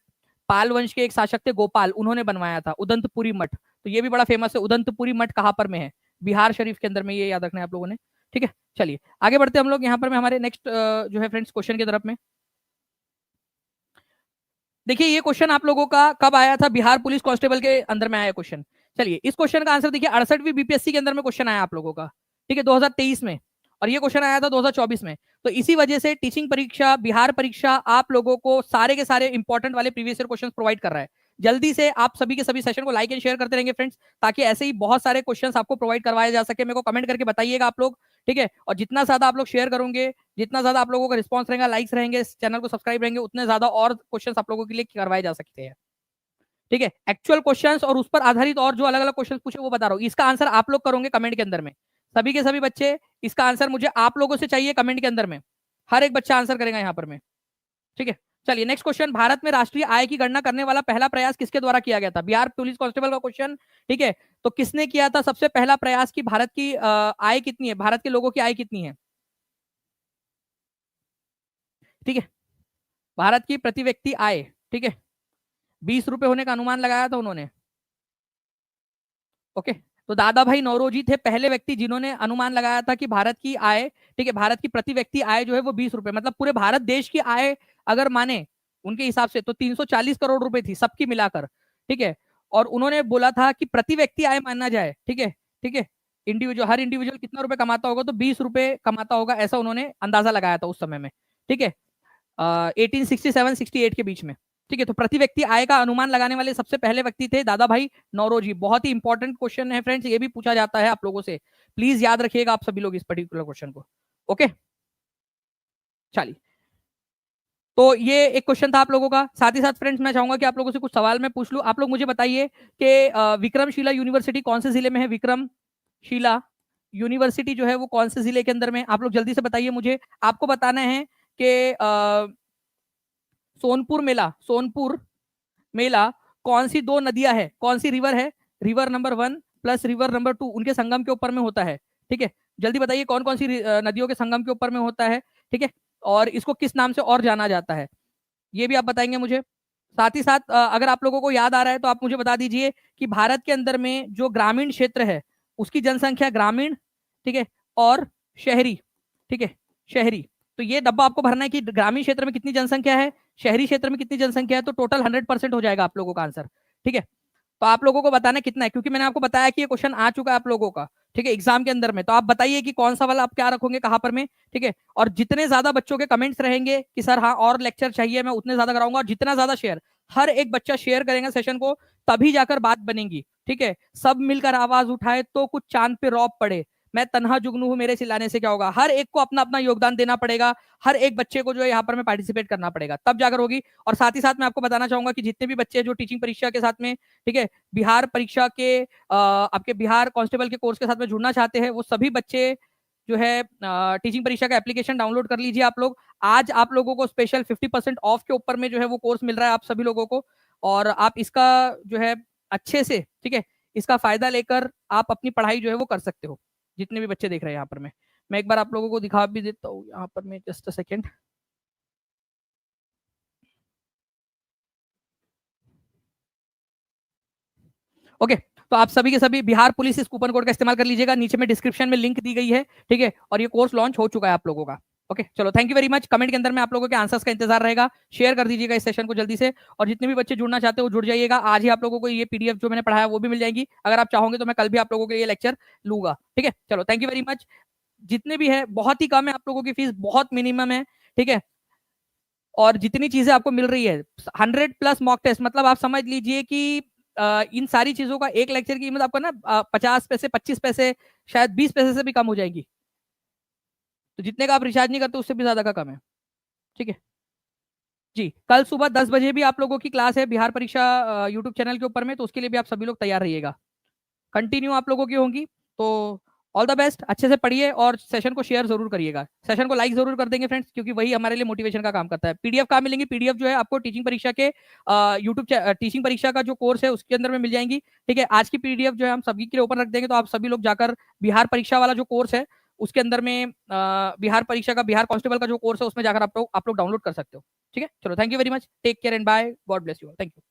पाल वंश के एक शासक थे गोपाल, उन्होंने बनवाया था उदंतपुरी मठ। तो ये भी बड़ा फेमस है। उदंतपुरी मठ कहां पर में है? बिहार शरीफ के अंदर में, ये याद रखना है आप लोगों ने, ठीक है। चलिए आगे बढ़ते हैं हम लोग यहाँ पर में हमारे नेक्स्ट जो है फ्रेंड्स क्वेश्चन की तरफ में। देखिए ये क्वेश्चन आप लोगों का कब आया था? बिहार पुलिस कांस्टेबल के अंदर में आया क्वेश्चन। चलिए इस क्वेश्चन का आंसर देखिए, 68वीं बीपीएससी के अंदर में क्वेश्चन आया आप लोगों का, ठीक है, 2023 में, और ये क्वेश्चन आया था 2024 में। तो इसी वजह से टीचिंग परीक्षा, बिहार परीक्षा आप लोगों को सारे के सारे इंपॉर्टेंट वाले प्रीवियस ईयर क्वेश्चन प्रोवाइड कर रहा है। जल्दी से आप सभी के सभी सेशन को लाइक एंड शेयर करते रहेंगे फ्रेंड्स, ताकि ऐसे ही बहुत सारे क्वेश्चंस आपको प्रोवाइड करवाए जा सके। मेरे को कमेंट करके बताइएगा आप लोग, ठीक है। और जितना ज्यादा आप लोग शेयर करोगे, जितना ज्यादा आप लोगों का रिस्पॉन्स रहेगा, लाइक्स रहेंगे, चैनल को सब्सक्राइब रहेंगे, उतने ज्यादा और क्वेश्चन आप लोगों के लिए करवाए जा सकते हैं, ठीक है। एक्चुअल क्वेश्चंस और उस पर आधारित और जो अलग अलग क्वेश्चन पूछे वो बता रहा हूँ, इसका आंसर आप लोग करोगे कमेंट के अंदर में। सभी के सभी बच्चे, इसका आंसर मुझे आप लोगों से चाहिए कमेंट के अंदर में, हर एक बच्चा आंसर करेगा यहाँ पर में, ठीक है। चलिए नेक्स्ट क्वेश्चन, भारत में राष्ट्रीय आय की गणना करने वाला पहला प्रयास किसके द्वारा किया गया था? बिहार पुलिस कांस्टेबल का क्वेश्चन, ठीक है। तो किसने किया था सबसे पहला प्रयास कि भारत की आय कितनी है, भारत के लोगों की आय कितनी है, ठीक है। भारत की प्रति व्यक्ति आय, ठीक है, 20 रुपए होने का अनुमान लगाया था उन्होंने, ओके। तो दादा भाई नौरोजी थे पहले व्यक्ति जिन्होंने अनुमान लगाया था कि भारत की आय, ठीक है, भारत की प्रति व्यक्ति आय जो है वो 20 रुपए, मतलब पूरे भारत देश की आय अगर माने उनके हिसाब से तो 340 करोड़ रुपए थी सबकी मिलाकर, ठीक है। और उन्होंने बोला था कि प्रति व्यक्ति आय मानना जाए, ठीक है, ठीक है। इंडिविजुअल, हर इंडिविजुअल कितना रुपए कमाता होगा, तो 20 रुपए कमाता होगा, ऐसा उन्होंने अंदाजा लगाया था उस समय में, ठीक है, 1867-68 के बीच में, ठीक है। तो प्रति व्यक्ति आय का अनुमान लगाने वाले सबसे पहले व्यक्ति थे दादा भाई नौरोजी। बहुत ही इंपॉर्टेंट क्वेश्चन है फ्रेंड्स, ये भी पूछा जाता है आप लोगों से, प्लीज याद रखिएगा आप सभी लोग इस पर्टिकुलर क्वेश्चन को, ओके। चलिए, तो ये एक क्वेश्चन था आप लोगों का। साथ ही साथ फ्रेंड्स मैं चाहूंगा कि आप लोगों से कुछ सवाल मैं पूछ लूं। आप लोग मुझे बताइए कि विक्रमशिला यूनिवर्सिटी कौन से जिले में है? विक्रमशिला यूनिवर्सिटी जो है वो कौन से जिले के अंदर में? आप लोग जल्दी से बताइए मुझे। आपको बताना है कि सोनपुर मेला, सोनपुर मेला कौन सी दो नदियां है, कौन सी रिवर है, river number 1 plus river number 2, उनके संगम के ऊपर में होता है, ठीक है। जल्दी बताइए कौन कौन सी नदियों के संगम के ऊपर में होता है, ठीक है। और इसको किस नाम से और जाना जाता है, ये भी आप बताएंगे मुझे। साथ ही साथ अगर आप लोगों को याद आ रहा है तो आप मुझे बता दीजिए कि भारत के अंदर में जो ग्रामीण क्षेत्र है उसकी जनसंख्या, ग्रामीण, ठीक है, और शहरी, ठीक है, शहरी। तो ये डब्बा आपको भरना है कि ग्रामीण क्षेत्र में कितनी जनसंख्या है, शहरी क्षेत्र में कितनी जनसंख्या है, तो टोटल 100% हो जाएगा आप लोगों का आंसर, ठीक है। तो आप लोगों को बताना कितना है, क्योंकि मैंने आपको बताया कि ये क्वेश्चन आ चुका है आप लोगों का, ठीक है, एग्जाम के अंदर में। तो आप बताइए कि कौन सा वाला आप क्या रखोगे कहां पर में, ठीक है। और जितने ज्यादा बच्चों के कमेंट्स रहेंगे कि सर हाँ और लेक्चर चाहिए, मैं उतने ज्यादा कराऊंगा। और जितना ज्यादा शेयर, हर एक बच्चा शेयर करेगा सेशन को, तभी जाकर बात बनेगी, ठीक है। सब मिलकर आवाज उठाए तो कुछ चांद पे रौब पड़े, मैं तन्हा जुगनू हूं मेरे चिल्लाने से क्या होगा। हर एक को अपना अपना योगदान देना पड़ेगा, हर एक बच्चे को जो है यहाँ पर में पार्टिसिपेट करना पड़ेगा, तब जाकर होगी। और साथ ही साथ मैं आपको बताना चाहूंगा कि जितने भी बच्चे जो टीचिंग परीक्षा के साथ में, ठीक है, बिहार परीक्षा के आपके बिहार कांस्टेबल के कोर्स के साथ में जुड़ना चाहते हैं, वो सभी बच्चे जो है टीचिंग परीक्षा का एप्लीकेशन डाउनलोड कर लीजिए आप लोग। आज आप लोगों को स्पेशल 50% ऑफ के ऊपर में जो है वो कोर्स मिल रहा है आप सभी लोगों को, और आप इसका जो है अच्छे से, ठीक है, इसका फायदा लेकर आप अपनी पढ़ाई जो है वो कर सकते हो। जितने भी बच्चे देख रहे हैं यहाँ पर मैं एक बार आप लोगों को दिखा भी देता हूँ यहाँ पर मैं, जस्ट अ सेकेंड, ओके। तो आप सभी के सभी बिहार पुलिस इस कूपन कोड का इस्तेमाल कर लीजिएगा, नीचे में डिस्क्रिप्शन में लिंक दी गई है, ठीक है। और ये कोर्स लॉन्च हो चुका है आप लोगों का, ओके। चलो thank you very much. Comment के अंदर में आप लोगों के आंसर्स का इंतजार रहेगा, शेयर कर दीजिएगा इस सेशन को जल्दी से। और जितने भी बच्चे जुड़ना चाहते हो जुड़ जाइएगा। आज ही आप लोगों को ये पीडीएफ जो मैंने पढ़ाया वो भी मिल जाएगी, अगर आप चाहोगे तो मैं कल भी आप लोगों के लिए लेक्चर लूंगा, ठीक है। चलो थैंक यू वेरी मच। जितने भी है बहुत ही कम है, आप लोगों की फीस बहुत मिनिमम है, ठीक है। और जितनी चीजें आपको मिल रही है 100+ मॉक टेस्ट, मतलब आप समझ लीजिए कि इन सारी चीजों का एक लेक्चर की कीमत आपको ना 50 पैसे, 25 पैसे, शायद 20 पैसे से भी कम हो जाएगी। तो जितने का आप रिचार्ज नहीं करते उससे भी ज्यादा का कम है, ठीक है जी। कल सुबह 10 बजे भी आप लोगों की क्लास है बिहार परीक्षा यूट्यूब चैनल के ऊपर में, तो उसके लिए भी आप सभी लोग तैयार रहिएगा। कंटिन्यू आप लोगों की होंगी। तो ऑल द बेस्ट, अच्छे से पढ़िए और सेशन को शेयर जरूर करिएगा, सेशन को लाइक जरूर कर देंगे फ्रेंड्स, क्योंकि वही हमारे लिए मोटिवेशन का काम करता है। पीडीएफ कहाँ मिलेंगी? पीडीएफ जो है आपको टीचिंग परीक्षा के यूट्यूब टीचिंग परीक्षा का जो कोर्स है उसके अंदर में मिल जाएंगी, ठीक है। आज की पीडीएफ जो है हम सभी के लिए ओपन रख देंगे, तो आप सभी लोग जाकर बिहार परीक्षा वाला जो कोर्स है उसके अंदर में बिहार परीक्षा का, बिहार कांस्टेबल का जो कोर्स है उसमें जाकर आप लोग डाउनलोड कर सकते हो, ठीक है। चलो thank you very much, take care and bye, God bless you, thank you.